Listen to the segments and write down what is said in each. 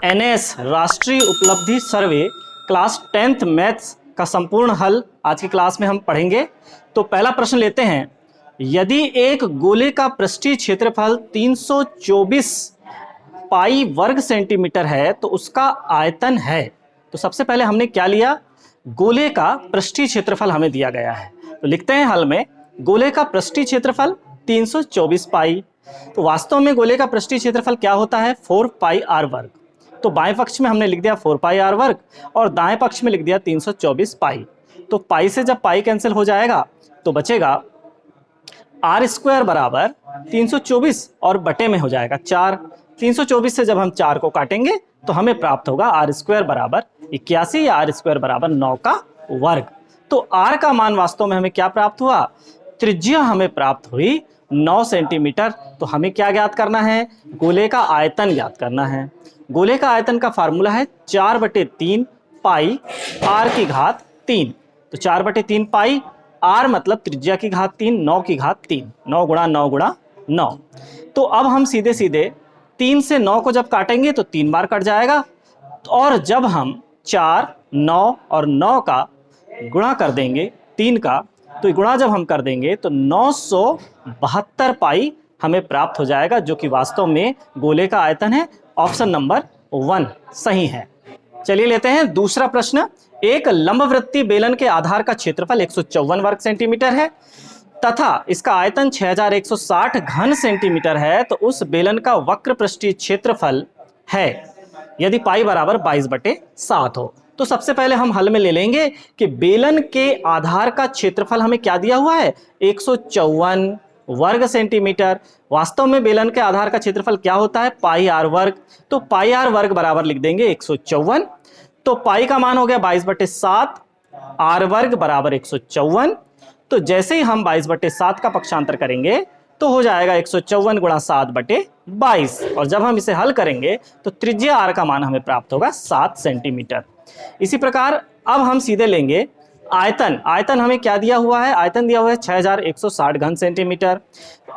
NS राष्ट्रीय उपलब्धि सर्वे class 10th maths का संपूर्ण हल आज की क्लास में हम पढ़ेंगे। तो पहला प्रश्न लेते हैं। यदि एक गोले का पृष्ठीय क्षेत्रफल 324 पाई वर्ग सेंटीमीटर है तो उसका आयतन है। तो सबसे पहले हमने क्या लिया, गोले का पृष्ठीय क्षेत्रफल हमें दिया गया है। तो लिखते हैं हल में, गोले का पृष्ठीय क्षेत्रफल 324 पाई। तो वास्तव में गोले का पृष्ठीय क्षेत्रफल क्या होता है, 4 पाई आर वर्ग। तो बाएं पक्ष में हमने लिख दिया 4 पाई आर वर्ग और दाएं पक्ष में लिख दिया 324 पाई। तो पाई से जब पाई कैंसिल हो जाएगा तो बचेगा आर स्क्वायर बराबर 324 और बटे में हो जाएगा 4। 324 से जब हम 4 को काटेंगे तो हमें प्राप्त होगा आर स्क्वायर बराबर 81 या आर स्क्वायर बराबर 9 का वर्ग। तो आर का मान वास्तव में हमें क्या प्राप्त हुआ, त्रिज्या हमें प्राप्त हुई 9 सेंटीमीटर। तो हमें क्या ज्ञात करना है, गोले का आयतन ज्ञात करना है। गोले का आयतन का फार्मूला है 4/3 पाई आर की घात 3। तो 4/3 पाई आर मतलब त्रिज्या की घात 3, 9 की घात 3, 9 गुणा 9 गुणा 9। तो अब हम सीधे सीधे 3 से 9 को जब काटेंगे तो 3 बार कट जाएगा और जब हम 4, 9 और 9 का गुणा कर देंगे 3 का, तो गुणा जब हम कर देंगे तो 972 पाई हमें प्राप्त हो जाएगा, जो कि वास्तव में गोले का आयतन है। ऑप्शन नंबर 1 सही है। चलिए लेते हैं दूसरा प्रश्न। एक लंबवृत्तीय बेलन के आधार का क्षेत्रफल 154 वर्ग सेंटीमीटर है तथा इसका आयतन 6160 घन सेंटीमीटर है। तो उस बेलन का वक्र पृष्ठीय क्षेत्रफल है यदि पाई बराबर 22/7 हो। तो सबसे पहले हम हल में ले लेंगे कि बेलन के आधार का क्षेत्रफल हमें क्या दिया हुआ है, 154 वर्ग सेंटीमीटर। वास्तव में बेलन के आधार का क्षेत्रफल क्या होता है, पाई आर वर्ग। तो पाई आर वर्ग बराबर लिख देंगे 154। तो पाई का मान हो गया 22/7, आर वर्ग बराबर 154। तो जैसे ही हम 22/7 का पक्षांतर करेंगे तो हो जाएगा 154 गुणा 7/22। और जब हम इसे हल करेंगे तो त्रिज्या आर का मान हमें प्राप्त होगा 7 सेंटीमीटर। इसी प्रकार अब हम सीधे लेंगे आयतन। आयतन हमें क्या दिया हुआ है, आयतन दिया हुआ है 6160 घन सेंटीमीटर।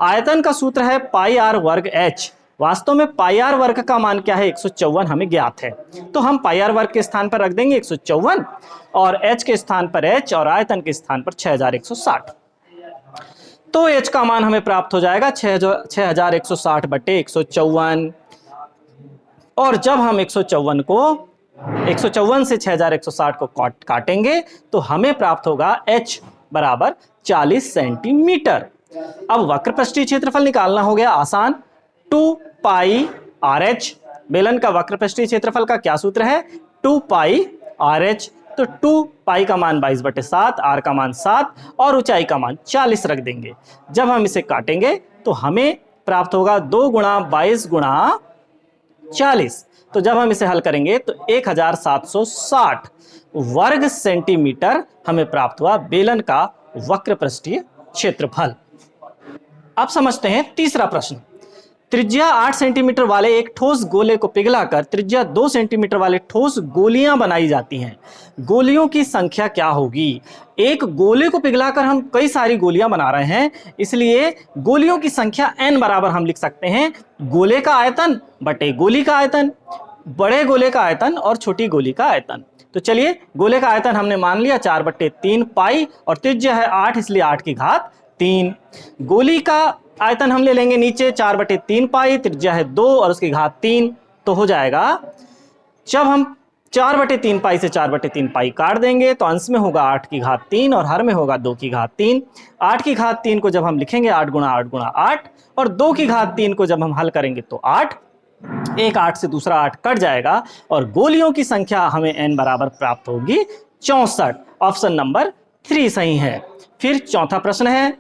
आयतन का सूत्र है पाई आर वर्ग एच। वास्तव में पाई आर वर्ग का मान क्या है, 154 हमें ज्ञात है। तो हम पाई आर वर्ग के स्थान पर रख देंगे 154 और एच के स्थान पर एच और आयतन के स्थान पर 6160। तो एच का मान हमें प्राप्त हो जाएगा 6160/154। और जब हम 154 से 6160 को काटेंगे तो हमें प्राप्त होगा h बराबर 40 सेंटीमीटर। अब वक्र पृष्ठीय क्षेत्रफल निकालना हो गया आसान। 2 पाई आर एच, बेलन का वक्र पृष्ठीय क्षेत्रफल का क्या सूत्र है, 2 पाई आर एच। तो 2 पाई का मान 22/7, आर का मान 7 और ऊंचाई का मान 40 रख देंगे। जब हम इसे काटेंगे तो हमें प्राप्त होगा 2 गुणा 22 गुणा 40। तो जब हम इसे हल करेंगे तो 1760 वर्ग सेंटीमीटर हमें प्राप्त हुआ बेलन का वक्र पृष्ठीय क्षेत्रफल। अब समझते हैं तीसरा प्रश्न। त्रिज्या 8 सेंटीमीटर वाले एक ठोस गोले को पिघलाकर त्रिज्या 2 सेंटीमीटर वाले ठोस गोलियां बनाई जाती हैं। गोलियों की संख्या क्या होगी। एक गोले को पिघलाकर हम कई सारी गोलियां बना रहे हैं, इसलिए गोलियों की संख्या n बराबर हम लिख सकते हैं गोले का आयतन बटे गोली का आयतन, बड़े गोले का आयतन और छोटी गोली का आयतन। तो चलिए, गोले का आयतन हमने मान लिया 4/3 पाई और त्रिज्या है 8, इसलिए 8 की घात 3। गोली का आयतन हम ले लेंगे नीचे 4/3 पाई, त्रिज्या है 2 और उसकी घात 3। तो हो जाएगा, जब हम 4/3 पाई से 4/3 पाई काट देंगे तो अंश में होगा 8 की घात 3 और हर में होगा 2 की घात 3। 8 की घात 3 को जब हम लिखेंगे 8 गुणा 8 गुणा 8 और 2 की घात 3 को जब हम हल करेंगे तो 8, एक 8 से दूसरा 8 कट जाएगा और गोलियों की संख्या हमें n बराबर प्राप्त होगी 64। ऑप्शन नंबर 3 सही है। फिर चौथा प्रश्न है,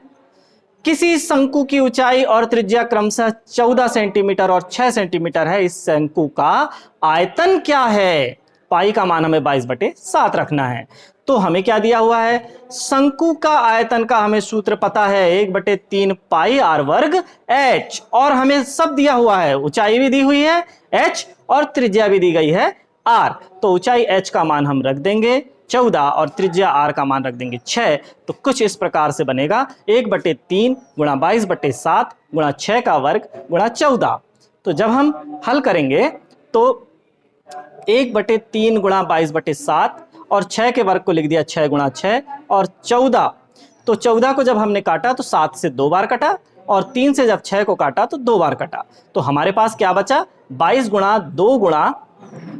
किसी शंकु की ऊंचाई और त्रिज्या क्रमशः 14 सेंटीमीटर और 6 सेंटीमीटर है। इस शंकु का आयतन क्या है। पाई का मान हमें 22/7 रखना है। तो हमें क्या दिया हुआ है, शंकु का आयतन का हमें सूत्र पता है 1/3 पाई आर वर्ग एच और हमें सब दिया हुआ है, ऊंचाई भी दी हुई है h और त्रिज्या भी दी गई है r। तो ऊंचाई h का मान हम रख देंगे 14 और त्रिज्या r का मान रख देंगे 6। तो कुछ इस प्रकार से बनेगा 1/3 गुणा 22/7 गुणा 6 का वर्ग गुणा 14। तो जब हम हल करेंगे तो 1/3 गुणा 22/7 और 6 के वर्ग को लिख दिया 6 गुणा 6 और 14। तो 14 को जब हमने काटा तो 7 से 2 बार कटा और 3 से जब 6 को काटा तो 2 बार कटा। तो हमारे पास क्या बचा? 22 गुणा 2 गुणा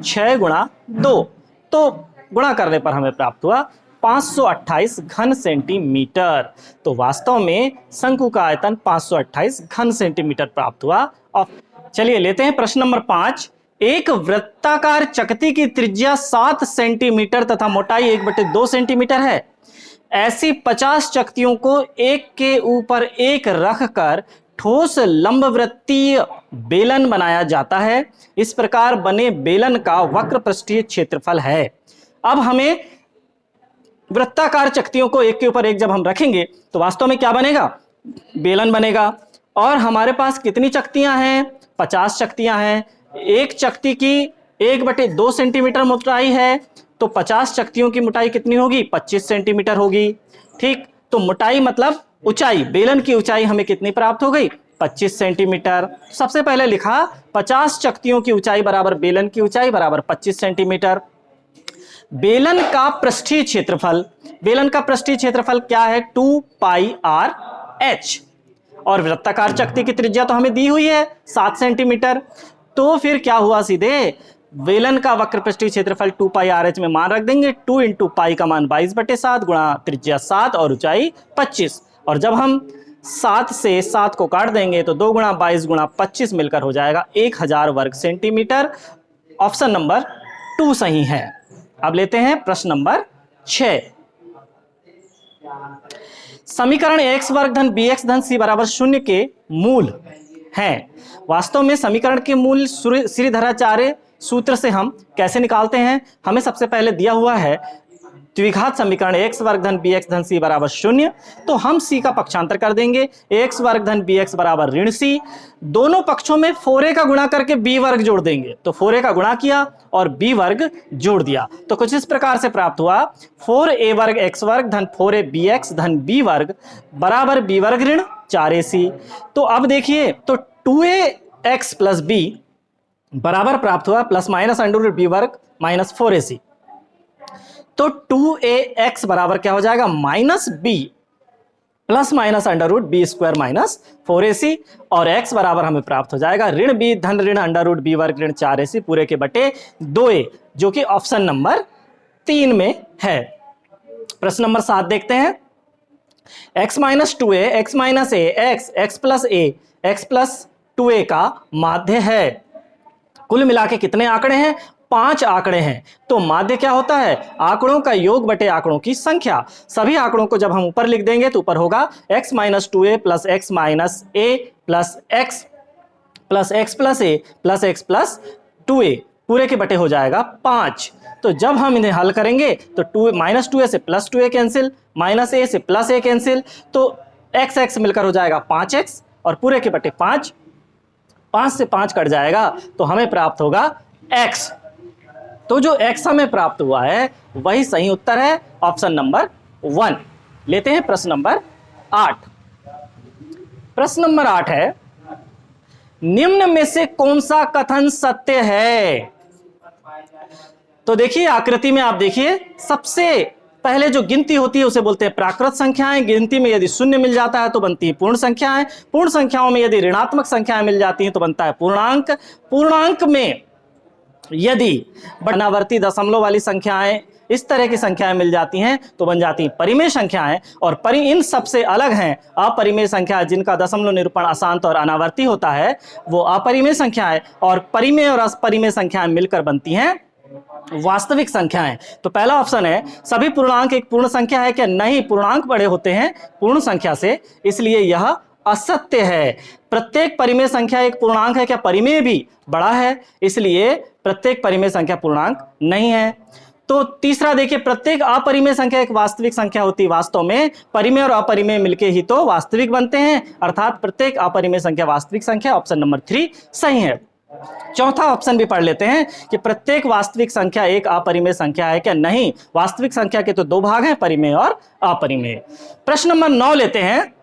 6 गुणा 2। तो गुणा करने पर हमें प्राप्त हुआ 528 घन सेंटीमीटर। तो वास्तव में शंकु का आयतन 528 घन सेंटीमीटर प्राप्त हुआ। और चलिए लेते हैं प्रश्न नंबर 5। एक वृत्ताकार चकती की त्रिज्या 7 सेंटीमीटर तथा मोटाई 1/2 सेंटीमीटर है। ऐसी 50 चकतियों को एक के ऊपर एक रखकर ठोस लंबवृत्तीय बेलन बनाया जाता है। इस प्रकार बने बेलन का वक्र पृष्ठीय क्षेत्रफल है। अब हमें वृत्ताकार चकतियों को एक के ऊपर एक जब हम रखेंगे तो वास्तव में क्या बनेगा? बेलन बनेगा। और हमारे पास कितनी चकतियां हैं? 50 चकतियां हैं। एक चकती की 1/2 सेंटीमीटर मोटाई है तो 50 चकतियों की मोटाई कितनी होगी? 25 सेंटीमीटर होगी। ठीक, तो मोटाई मतलब ऊंचाई, बेलन की ऊंचाई हमें कितनी प्राप्त हो गई? 25 सेंटीमीटर। सबसे पहले लिखा 50 चकतियों की ऊंचाई बराबर बेलन की ऊंचाई बराबर 25 सेंटीमीटर। बेलन का पृष्ठीय क्षेत्रफल, बेलन का पृष्ठीय क्षेत्रफल क्या है? 2πr/h। और वृत्ताकार चकती की त्रिज्या तो हमें दी हुई है 7 सेंटीमीटर। तो फिर क्या हुआ? सीधे बेलन का वक्र पृष्ठीय क्षेत्रफल 2πr/h में मान रख देंगे। 2 × पाई का मान 22/7 गुणा त्रिज्या 7 और ऊंचाई 25। और जब हम 7 से 7 को काट देंगे तो 2 × 22 गुणा 25 मिलकर हो जाएगा 1000 वर्ग सेंटीमीटर। ऑप्शन नंबर 2 सही है। अब लेते हैं प्रश्न नंबर 6। समीकरण x वर्ग धन bx धन c बराबर 0 के मूल हैं। वास्तव में समीकरण के मूल श्रीधराचार्य सूत्र से हम कैसे निकालते हैं? हमें सबसे पहले दिया हुआ है द्विघात समीकरण x वर्ग धन bx धन c बराबर 0। तो हम c का पक्षांतर कर देंगे। x वर्ग धन bx बराबर ऋण c। दोनों पक्षों में 4a का गुणा करके b वर्ग जोड़ देंगे। तो 4a का गुणा किया और b वर्ग जोड़ दिया तो कुछ इस प्रकार से प्राप्त हुआ 4a वर्ग x वर्ग धन 4a bx धन b वर्ग बराबर b वर्ग ऋण 4ac। तो अब देखिए तो 2ax प्लस b बराबर प्राप्त हुआ प्लस माइनस अंडर b वर्ग माइनस 4ac। तो 2ax बराबर क्या हो जाएगा? Minus b plus minus under root B square minus 4ac। और x बराबर हमें प्राप्त हो जाएगा ऋण b धन ऋण अंडर रूट b वर्ग ऋण 4ac पूरे के बटे 2a, जो कि ऑप्शन नंबर 3 में है। प्रश्न नंबर 7 देखते हैं। x minus 2a x minus a x plus a x plus 2a का माध्य है। कुल मिला के कितने आंकड़े हैं? 5 आंकड़े हैं। तो माध्य क्या होता है? आंकड़ों का योग बटे आंकड़ों की संख्या। सभी आंकड़ों को जब हम ऊपर लिख देंगे तो ऊपर होगा x minus 2a plus x minus a plus x plus x plus a plus x plus 2a पूरे के बटे हो जाएगा 5। तो जब हम इन्हें हल करेंगे तो 2 माइनस 2a से plus 2a cancel, minus a से प्लस a कैंसिल, तो x x मिलकर हो जाएगा 5x और पूरे के बटे 5। 5 से 5 कट जाएगा तो हमें प्राप्त होगा x। तो जो x हमें प्राप्त हुआ है वही सही उत्तर है, ऑप्शन नंबर 1। लेते हैं प्रश्न नंबर 8। प्रश्न नंबर 8 है, निम्न में से कौन सा कथन सत्य है? तो देखिए आकृति में आप देखिए, सबसे पहले जो गिनती होती है उसे बोलते हैं प्राकृत संख्याएं। गिनती में यदि शून्य मिल जाता है तो बनती है पूर्ण संख्याएं। पूर्ण संख्याओं में यदि ऋणात्मक संख्याएं मिल जाती हैं तो बनता है पूर्णांक। पूर्णांक में यदि अनावर्ती दशमलव वाली संख्याएं, इस तरह की संख्याएं मिल जाती हैं तो बन जाती हैं परिमेय संख्याएं। और इन सबसे अलग हैं अपरिमेय संख्या, जिनका दशमलव निरूपण अशांत और अनावर्ती होता है, वो अपरिमेय संख्याएं। और परिमेय और अपरिमेय संख्याएं मिलकर बनती हैं वास्तविक संख्याएं। तो पहला ऑप्शन है, सभी पूर्णांक एक पूर्ण संख्या है क्या? नहीं, पूर्णांक बड़े होते हैं पूर्ण संख्या से, इसलिए यह असत्य है। प्रत्येक परिमेय संख्या एक पूर्णांक है क्या? परिमेय भी बड़ा है, इसलिए प्रत्येक परिमेय संख्या पूर्णांक नहीं है। तो तीसरा देखिए, प्रत्येक अपरिमेय संख्या एक वास्तविक संख्या होती है। वास्तव में परिमेय और अपरिमेय मिलके ही तो वास्तविक बनते हैं, अर्थात प्रत्येक अपरिमेय संख्या वास्तविक संख्या। ऑप्शन नंबर 3 सही है। चौथा ऑप्शन भी पढ़ लेते हैं कि प्रत्येक वास्तविक संख्या एक अपरिमेय संख्या है क्या? नहीं, वास्तविक संख्या के तो 2 भाग हैं, परिमेय और अपरिमेय। प्रश्न नंबर 9 लेते हैं।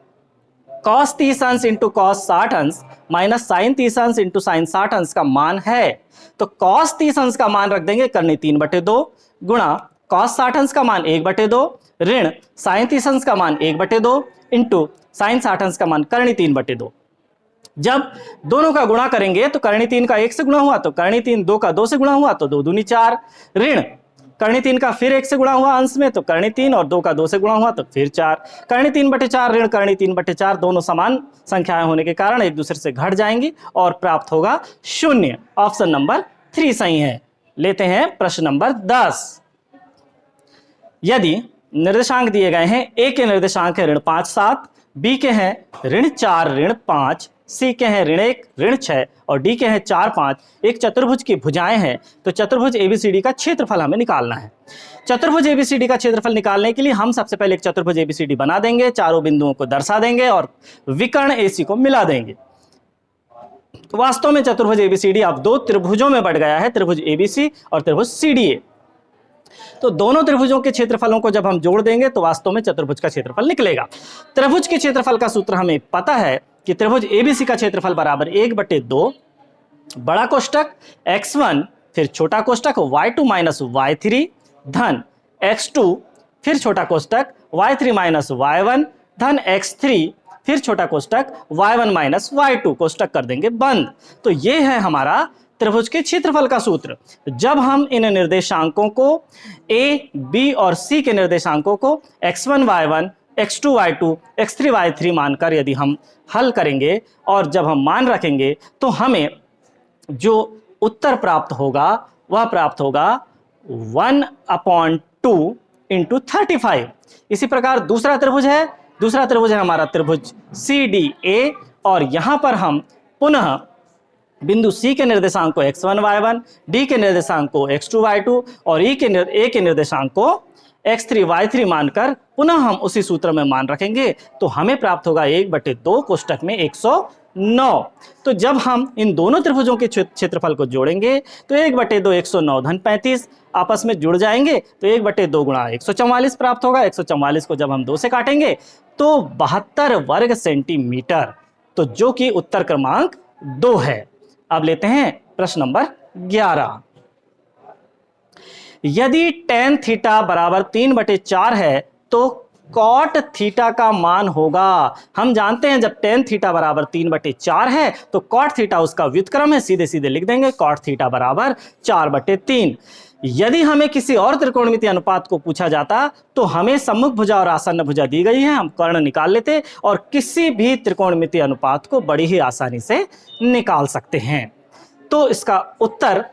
cos 30 अंश इंटू cos 60 अंश माइनस sin 30 अंश इंटू sin 60 अंश का मान है, तो cos 30 अंश का मान रख देंगे करनी 3/2 गुणा cos 60 अंश का मान 1/2 ऋण sin 30 अंश का मान 1/2 इंटू sin 60 अंश का मान करनी 3/2। जब दोनों का गुणा करेंगे तो करनी 3 का 1 से गुणा हुआ तो करनी 3, 2 का 2 से गुणा हुआ तो 2 दूनी 4, ऋण करनी 3 का फिर 1 से गुणा हुआ अंश में तो करनी 3 और 2 का 2 से गुणा हुआ तो फिर 4, करनी 3/4 ऋण करनी 3/4 दोनों समान संख्याएं होने के कारण एक दूसरे से घट जाएंगी और प्राप्त होगा 0। ऑप्शन नंबर 3 सही है। लेते हैं प्रश्न नंबर 10। यदि निर्देशांक दिए गए हैं, ए के निर्देशांक है ऋण 5 7, बी के हैं ऋण 4 ऋण 5, सी के हैं ऋण 1 ऋण 6 और डी के हैं 4 5, एक चतुर्भुज की भुजाएं हैं, तो चतुर्भुज एबीसीडी का क्षेत्रफल हमें निकालना है। चतुर्भुज एबीसीडी का क्षेत्रफल निकालने के लिए हम सबसे पहले एक चतुर्भुज एबीसीडी बना देंगे, चारों बिंदुओं को दर्शा देंगे और विकर्ण एसी को मिला देंगे। तो वास्तव में चतुर्भुज एबीसीडी अब दो त्रिभुजों में बढ़ गया है, त्रिभुज एबीसी और त्रिभुज सीडीए। तो दोनों त्रिभुजों के क्षेत्रफलों को जब हम जोड़ देंगे तो वास्तव में चतुर्भुज का क्षेत्रफल निकलेगा। त्रिभुज के क्षेत्रफल का सूत्र हमें पता है कि त्रिभुज एबीसी का क्षेत्रफल बराबर 1/2 बड़ा कोष्टक x1 फिर छोटा कोष्टक y2 माइनस y3 धन x2 फिर छोटा कोष्टक y3 माइनस y1 धन x3 फिर छोटा कोष्टक y1 माइनस y2 कोष्टक कर देंगे बंद। तो ये है हमारा त्रिभुज के क्षेत्रफल का सूत्र। जब हम इन निर्देशांकों को a, b और c के निर्देशांकों को x1 y1 x2 y2 x3 y3 मानकर यदि हम हल करेंगे और जब हम मान रखेंगे तो हमें जो उत्तर प्राप्त होगा वह प्राप्त होगा 1/2 इंटू 35। इसी प्रकार दूसरा त्रिभुज है हमारा त्रिभुज CDA और यहां पर हम पुनः बिंदु C के निर्देशांक को x1 y1, D के निर्देशांक को x2 y2 और A के निर्देशांक को x3 y3 मानकर पुनः हम उसी सूत्र में मान रखेंगे तो हमें प्राप्त होगा 1/2 कोष्टक में 109। तो जब हम इन दोनों त्रिभुजों के क्षेत्रफल को जोड़ेंगे तो 1/2 109 धन 35 आपस में जुड़ जाएंगे तो 1/2 गुणा 144 प्राप्त होगा। 144 को जब हम 2 से काटेंगे तो 72 वर्ग सेंटीमीटर, तो जो कि उत्तर क्रमांक 2 है। अब लेते हैं प्रश्न नंबर 11। यदि tan थीटा बराबर 3/4 है तो cot थीटा का मान होगा। हम जानते हैं जब tan थीटा बराबर 3/4 है तो cot थीटा उसका व्युत्क्रम है, सीधे सीधे लिख देंगे cot थीटा बराबर 4/3। यदि हमें किसी और त्रिकोणमितीय अनुपात को पूछा जाता तो हमें सम्मुख भुजा और आसन्न भुजा दी गई है, हम कर्ण निकाल लेते और किसी भी त्रिकोणमितीय अनुपात को बड़ी ही आसानी से निकाल सकते हैं। तो इसका उत्तर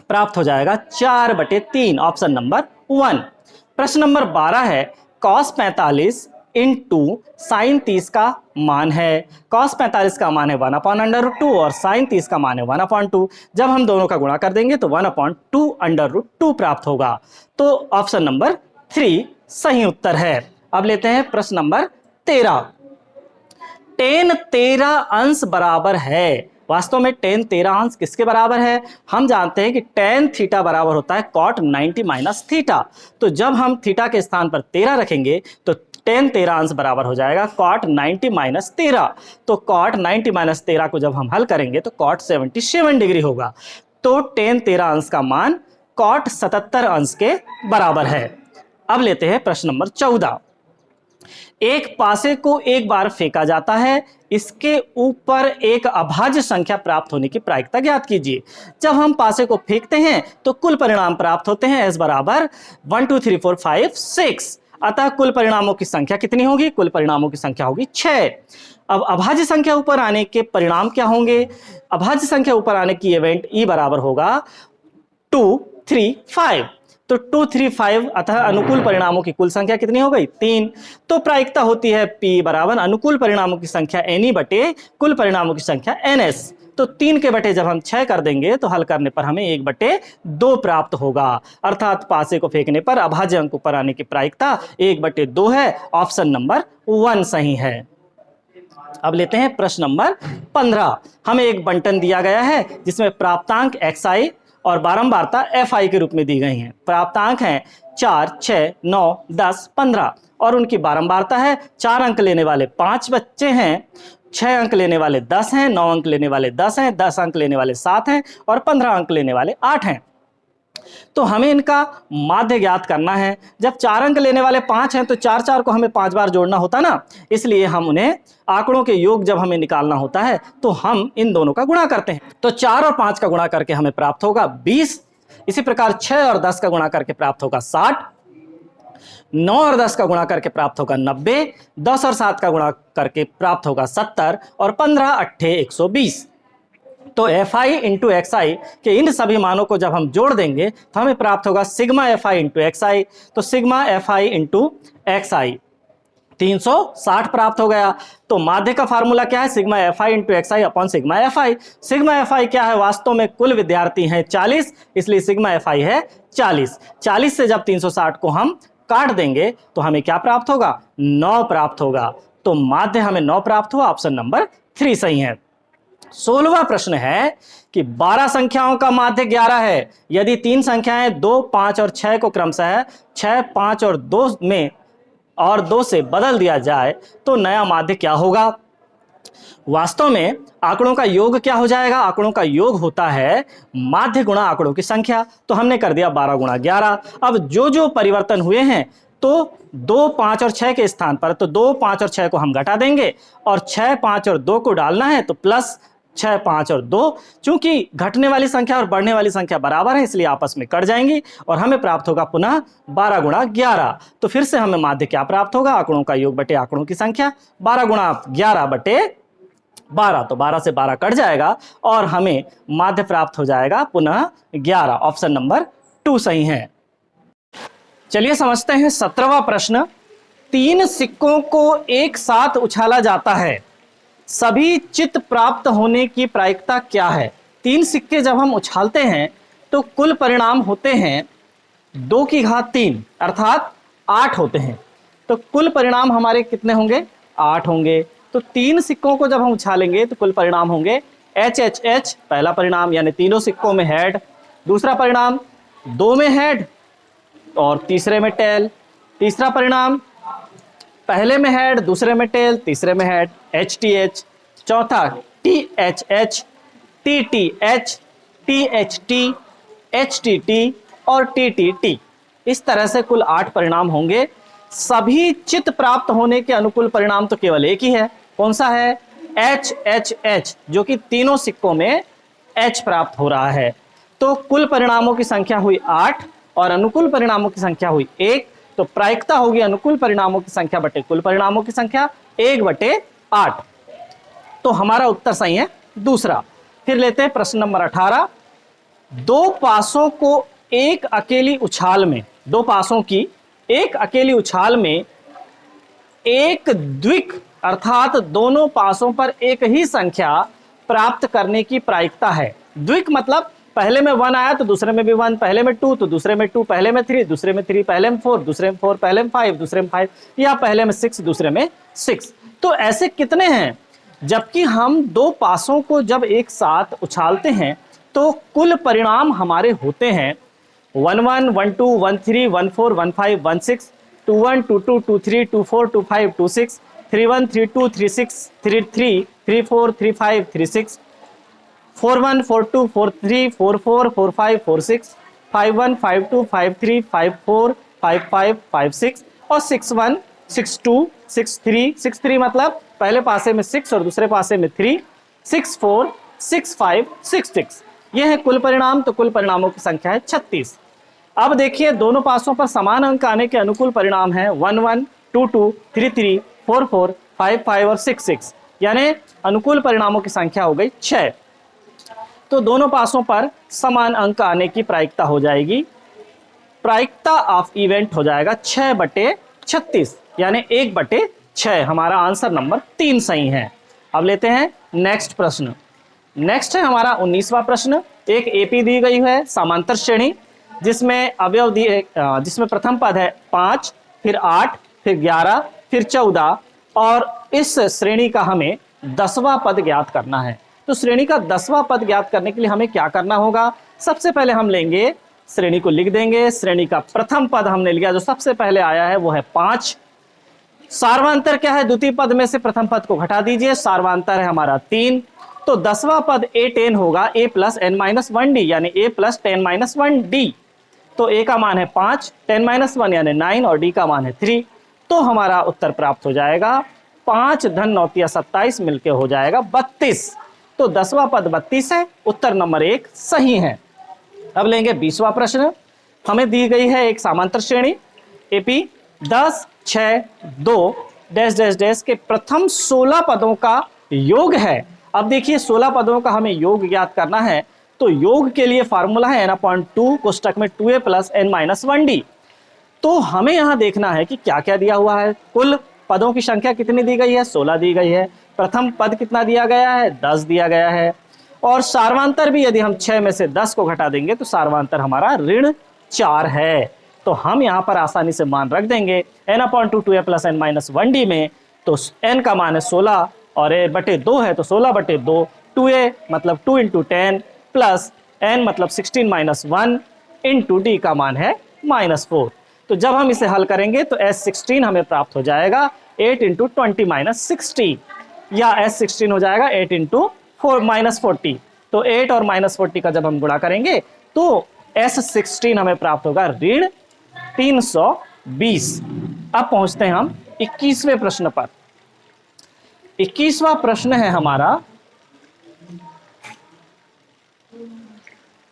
प्राप्त हो जाएगा 4/3, ऑप्शन नंबर 1। प्रश्न नंबर 12 है cos 45 इंटू साइन 30 का मान है। cos 45 का मान है 1/√2 और साइन 30 का मान है 1/2। जब हम दोनों का गुणा कर देंगे तो 1/2√2 प्राप्त होगा। तो ऑप्शन नंबर 3 सही उत्तर है। अब लेते हैं प्रश्न नंबर 13। tan 13 अंश बराबर है। वास्तव में tan 13 अंश किसके बराबर है? हम जानते हैं कि tan थीटा बराबर होता है cot 90 माइनस थीटा। तो जब हम थीटा के स्थान पर 13 रखेंगे तो tan 13 अंश बराबर हो जाएगा cot 90 माइनस 13। तो cot 90 माइनस 13 को जब हम हल करेंगे तो cot 77 डिग्री होगा। तो tan 13 अंश का मान cot 77 अंश के बराबर है। अब लेते हैं प्रश्न नंबर 14। एक पासे को एक बार फेंका जाता है, इसके ऊपर एक अभाज्य संख्या प्राप्त होने की प्रायिकता ज्ञात कीजिए। जब हम पासे को फेंकते हैं तो कुल परिणाम प्राप्त होते हैं s बराबर 1 2 3 4 5 6। अतः कुल परिणामों की संख्या कितनी होगी? कुल परिणामों की संख्या होगी 6। अब अभाज्य संख्या ऊपर आने के परिणाम क्या होंगे? अभाज्य संख्या ऊपर आने की इवेंट e बराबर होगा 2 3 5। तो 2 3 5 अतः अनुकूल परिणामों की कुल संख्या कितनी हो गई? 3। तो प्रायिकता होती है P बराबर अनुकूल परिणामों की संख्या NE बटे कुल परिणामों की संख्या NS। तो 3 के बटे जब हम 6 कर देंगे तो हल करने पर हमें 1/2 प्राप्त होगा। अर्थात पासे को फेंकने पर अभाज्य अंक ऊपर आने की प्रायिकता 1/2 है। ऑप्शन नंबर 1 सही है। अब लेते हैं प्रश्न नंबर 15। हमें एक बंटन दिया गया है जिसमें प्राप्तांक xi और बारंबारता FI के रूप में दी गई हैं। प्राप्तांक हैं 4, 6, 9, 10, 15 और उनकी बारंबारता है 4 अंक लेने वाले 5 बच्चे हैं, 6 अंक लेने वाले 10 हैं, 9 अंक लेने वाले 10 हैं, 10 अंक लेने वाले 7 हैं और 15 अंक लेने वाले 8 हैं। तो हमें इनका माध्य ज्ञात करना है। जब 4 अंक लेने वाले 5 हैं तो 4 4 को हमें 5 बार जोड़ना होता ना, इसलिए हम उन्हें आंकड़ों के योग जब हमें निकालना होता है तो हम इन दोनों का गुणा करते हैं। तो 4 और 5 का गुणा करके हमें प्राप्त होगा 20। इसी प्रकार 6 और 10 का गुणा करके प्राप्त होगा 60, 9 और 10 का गुणा करके प्राप्त होगा 90, 10 और 7 का गुणा करके प्राप्त होगा 70 और 15 अट्ठे 120। तो FI इंटू XI के इन सभी मानों को जब हम जोड़ देंगे तो हमें प्राप्त होगा सिग्मा FI इंटू XI। तो सिग्मा FI इंटू XI 360 प्राप्त हो गया। तो माध्य का फार्मूला क्या है? Sigma FI into XI upon sigma FI। Sigma FI क्या है? वास्तव में कुल विद्यार्थी हैं 40, इसलिए सिग्मा FI है 40। 40 से जब 360 को हम काट देंगे तो हमें क्या प्राप्त होगा? 9 प्राप्त होगा। तो माध्य हमें 9 प्राप्त हुआ। ऑप्शन नंबर 3 सही है। 16वां प्रश्न है कि 12 संख्याओं का माध्य 11 है। यदि 3 संख्याएं 2, 5 और 6 को क्रमशः 6, 5 और 2 में और 2 से बदल दिया जाए तो नया माध्य क्या होगा? वास्तव में आंकड़ों का योग क्या हो जाएगा? आंकड़ों का योग होता है माध्य गुणा आंकड़ों की संख्या। तो हमने कर दिया 12 गुणा 11। अब जो जो परिवर्तन हुए हैं तो 2, 5 और 6 के स्थान पर तो 2, 5 और 6 को हम घटा देंगे और 6, 5 और 2 को डालना है तो प्लस 6, 5 और 2। चूंकि घटने वाली संख्या और बढ़ने वाली संख्या बराबर है इसलिए आपस में कट जाएंगी और हमें प्राप्त होगा पुनः 12 गुणा 11। तो फिर से हमें माध्य क्या प्राप्त होगा? आंकड़ों का योग बटे आंकड़ों की संख्या। 12 गुणा 11 बटे 12, तो 12 से 12 कट जाएगा और हमें माध्य प्राप्त हो जाएगा पुनः 11। ऑप्शन नंबर 2 सही है। चलिए समझते हैं 17वां प्रश्न। 3 सिक्कों को एक साथ उछाला जाता है, सभी चित्त प्राप्त होने की प्रायिकता क्या है? 3 सिक्के जब हम उछालते हैं तो कुल परिणाम होते हैं 2 की घात 3 अर्थात 8 होते हैं। तो कुल परिणाम हमारे कितने होंगे? 8 होंगे। तो 3 सिक्कों को जब हम उछालेंगे तो कुल परिणाम होंगे HHH पहला परिणाम, यानी तीनों सिक्कों में हेड। दूसरा परिणाम 2 में हेड और तीसरे में टेल। तीसरा परिणाम पहले में हेड, दूसरे में टेल, तीसरे में हेड HTH। चौथा THH, TTH, THT, HTT और TTT। इस तरह से कुल 8 परिणाम होंगे। सभी चित्त प्राप्त होने के अनुकूल परिणाम तो केवल एक ही है। कौन सा है? HHH, जो कि तीनों सिक्कों में H प्राप्त हो रहा है। तो कुल परिणामों की संख्या हुई 8 और अनुकूल परिणामों की संख्या हुई 1। तो प्रायिकता होगी अनुकूल परिणामों की संख्या बटे कुल परिणामों की संख्या 1/8। तो हमारा उत्तर सही है दूसरा। फिर लेते हैं प्रश्न नंबर 18। 2 पासों को एक अकेली उछाल में, 2 पासों की एक अकेली उछाल में एक द्विक अर्थात दोनों पासों पर एक ही संख्या प्राप्त करने की प्रायिकता है। द्विक मतलब पहले में 1 आया तो दूसरे में भी 1, पहले में 2 तो दूसरे में 2, पहले में 3 दूसरे में 3, पहले में 4 दूसरे में 4, पहले में 5 दूसरे में 5 या पहले में 6 दूसरे में 6। तो ऐसे कितने हैं? जबकि हम 2 पासों को जब एक साथ उछालते हैं तो कुल परिणाम हमारे होते हैं 1 1 1 2 1 3 1 4 1 5 1 6 2 1 2 2 2 3 2 4 2 5 2 6 3 1 3 2 3 6 3 3 3 4 3 5 3 6 4 1 4 2 4 3 4 4 4 5 4 6 5 1 5 2 5 3 5 4 5 5 5 6 और 6 1 6 2 6 3 6 3 मतलब पहले पासे में 6 और दूसरे पासे में 3 6 4 6 5 6 6। यह है कुल परिणाम। तो कुल परिणामों की संख्या है 36। अब देखिए दोनों पासों पर समान अंक आने के अनुकूल परिणाम है 1 1 2 2 3 3 4 4 5 5 और 6 6, यानी अनुकूल परिणामों की संख्या हो गई 6। तो दोनों पासों पर समान अंक आने की प्रायिकता हो जाएगी, प्रायिकता ऑफ इवेंट हो जाएगा 6/36, यानी 1/6। हमारा आंसर नंबर 3 सही है। अब लेते हैं नेक्स्ट प्रश्न। नेक्स्ट है हमारा 19वां प्रश्न। एक एपी दी गई है समांतर श्रेणी जिसमें अवयव दिए, जिसमें प्रथम पद है 5, फिर 8, फिर 11, फिर 14 और इस श्रेणी का हमें 10वां पद ज्ञात करना है। तो श्रेणी का 10वां पद ज्ञात करने के लिए हमें क्या करना होगा? सबसे पहले हम लेंगे श्रेणी को लिख देंगे। श्रेणी का प्रथम पद हमने लिया, जो सबसे पहले आया है वो है 5। सार्वांतर क्या है? द्वितीय पद में से प्रथम पद को घटा दीजिए, सार्वांतर है हमारा 3। तो 10वां पद a10 होगा a plus n minus 1d, यानी a प्लस 10 माइनस 1d। तो a का मान है 5, 10 माइनस 1 यानी 9 और d का मान है 3। तो हमारा उत्तर प्राप्त हो जाएगा 5 धन 9 तिया 27 मिलके हो जाएगा 32। तो 10वां पद 32 है, उत्तर नंबर 1 सही है। अब लेंगे 20वां प्रश्न। हमें दी गई है एक समांतर श्रेणी AP 10, 6, 2 डैश डैश डैश के प्रथम 16 पदों का योग है। अब देखिए 16 पदों का हमें योग ज्ञात करना है, तो योग के लिए फार्मूला है n/2 कोष्टक में 2a plus n minus 1d। तो हमें यहां देखना है कि क्या क्या दिया हुआ है। कुल पदों की संख्या कितनी दी गई है? 16 दी गई है। प्रथम पद कितना दिया गया है? 10 दिया गया है। और सार्वांतर भी यदि हम 6 में से 10 को घटा देंगे तो सार्वांतर हमारा ऋण 4 है। तो हम यहां पर आसानी से मान रख देंगे n/2 2a plus n minus 1d में। तो n का मान है 16 और a बटे 2 है, तो 16/2 2a मतलब 2 × 10 प्लस n मतलब 16 माइनस 1 इंटू d का मान है -4। तो जब हम इसे हल करेंगे तो S16 हमें प्राप्त हो जाएगा 8 × 20 माइनस 60, या S16 हो जाएगा 8 × 4 माइनस 40। तो 8 और -40 का जब हम गुणा करेंगे तो S16 हमें प्राप्त होगा ऋण 320। अब पहुंचते हैं हम 21वें प्रश्न पर। 21वां प्रश्न है हमारा,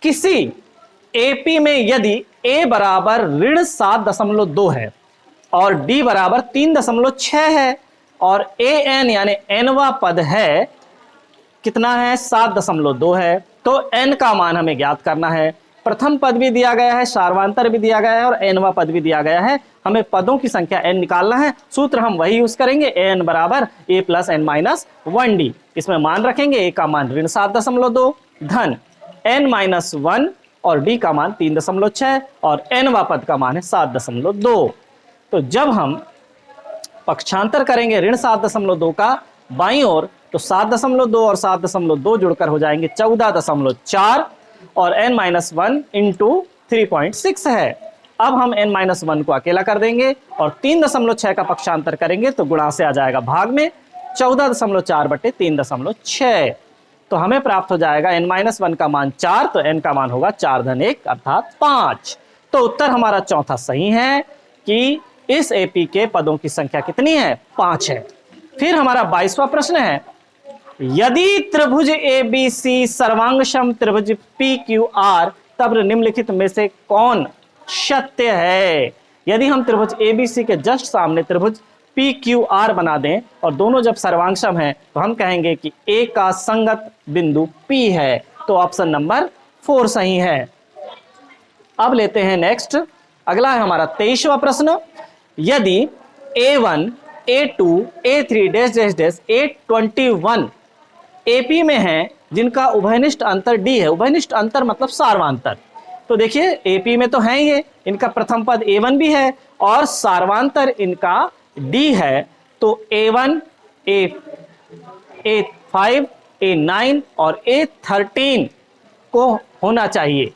किसी AP में यदि a बराबर ऋण 7.2 है और d बराबर 3.6 है और an यानी nवां पद है कितना है? 7.2 है। तो n का मान हमें ज्ञात करना है। प्रथम पद भी दिया गया है, सार्वांतर भी दिया गया है और nवां पद भी दिया गया है। हमें पदों की संख्या n निकालना है। सूत्र हम वही यूज करेंगे, an बराबर a plus n minus 1d। इसमें मान रखेंगे a का मान ऋण 7.2 धन n माइनस 1 और d का मान 3.6 और nवां पद का मान है 7.2। तो जब हम पक्षांतर करेंगे ऋण 7.2 का बाईं ओर, तो 7.2 और 7.2 जुड़कर हो जाएंगे 14.4 और n माइनस 1 इंटू 3.6 है। अब हम n माइनस 1 को अकेला कर देंगे और 3.6 का पक्षांतर करेंगे तो गुणा से आ जाएगा भाग में 14.4/3.6। तो हमें प्राप्त हो जाएगा n माइनस 1 का मान 4, तो n का मान होगा 4 धन 1 अर्थात 5। तो उत्तर हमारा चौथा सही है कि इस AP के पदों की संख्या कितनी है? 5 है। फिर हमारा 22वां प्रश्न है, यदि त्रिभुज ABC सर्वांगसम त्रिभुज PQR तब निम्नलिखित में से कौन सत्य है? यदि हम त्रिभुज ABC के जस्ट सामने त्रिभुज PQR बना दें और दोनों जब सर्वांगसम है तो हम कहेंगे कि A का संगत बिंदु P है। तो ऑप्शन नंबर 4 सही है। अब लेते हैं नेक्स्ट, अगला है हमारा 23वां प्रश्न। यदि A1 A2 A3 dash dash dash A21 AP में है जिनका उभयनिष्ठ अंतर D है। उभयनिष्ठ अंतर मतलब सार्वांतर। तो देखिए AP में तो है ये, इनका प्रथम पद A1 भी है और सार्वांतर इनका D है। तो A1 A5 A9 और A13 को होना चाहिए।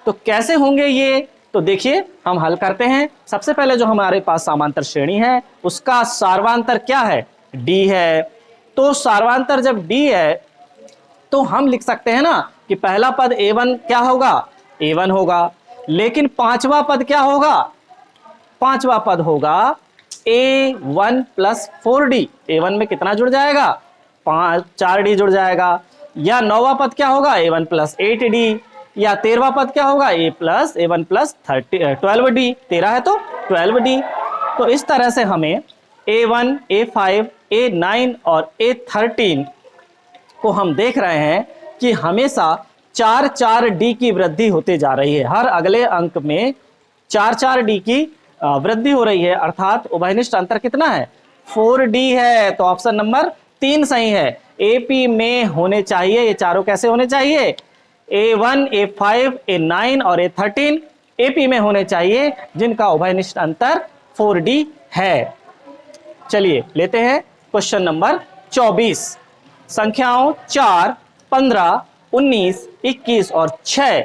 तो कैसे होंगे ये? तो देखिए हम हल करते हैं। सबसे पहले जो हमारे पास समांतर श्रेणी है उसका सार्वांतर क्या है? D है। तो सार्वांतर जब D है तो हम लिख सकते हैं ना कि पहला पद A1 क्या होगा? A1 होगा। लेकिन पांचवा पद क्या होगा? पांचवा पद होगा A1 प्लस 4D। A1 में कितना जुड़ जाएगा? 4D जुड़ जाएगा। या नौवा पद क्या होगा? A1 plus 8D। या 13वां पद क्या होगा? A1 plus 12D। 13 है तो 12D। तो इस तरह से हमें A1 A5 A9 और A13 को हम देख रहे हैं कि हमेशा 4-4D की वृद्धि होते जा रही है। हर अगले अंक में 4-4D की वृद्धि हो रही है, अर्थात उभयनिष्ठ अंतर कितना है? 4D है। तो ऑप्शन नंबर 3 सही है। AP में होने चाहिए, ये चारों कैसे होने चाहिए? A1 A5 A9 और A13 AP में होने चाहिए जिनका उभयनिष्ठ अंतर 4D है। चलिए लेते हैं क्वेश्चन नंबर 24। संख्याओं 4, 15, 19, 21 और 6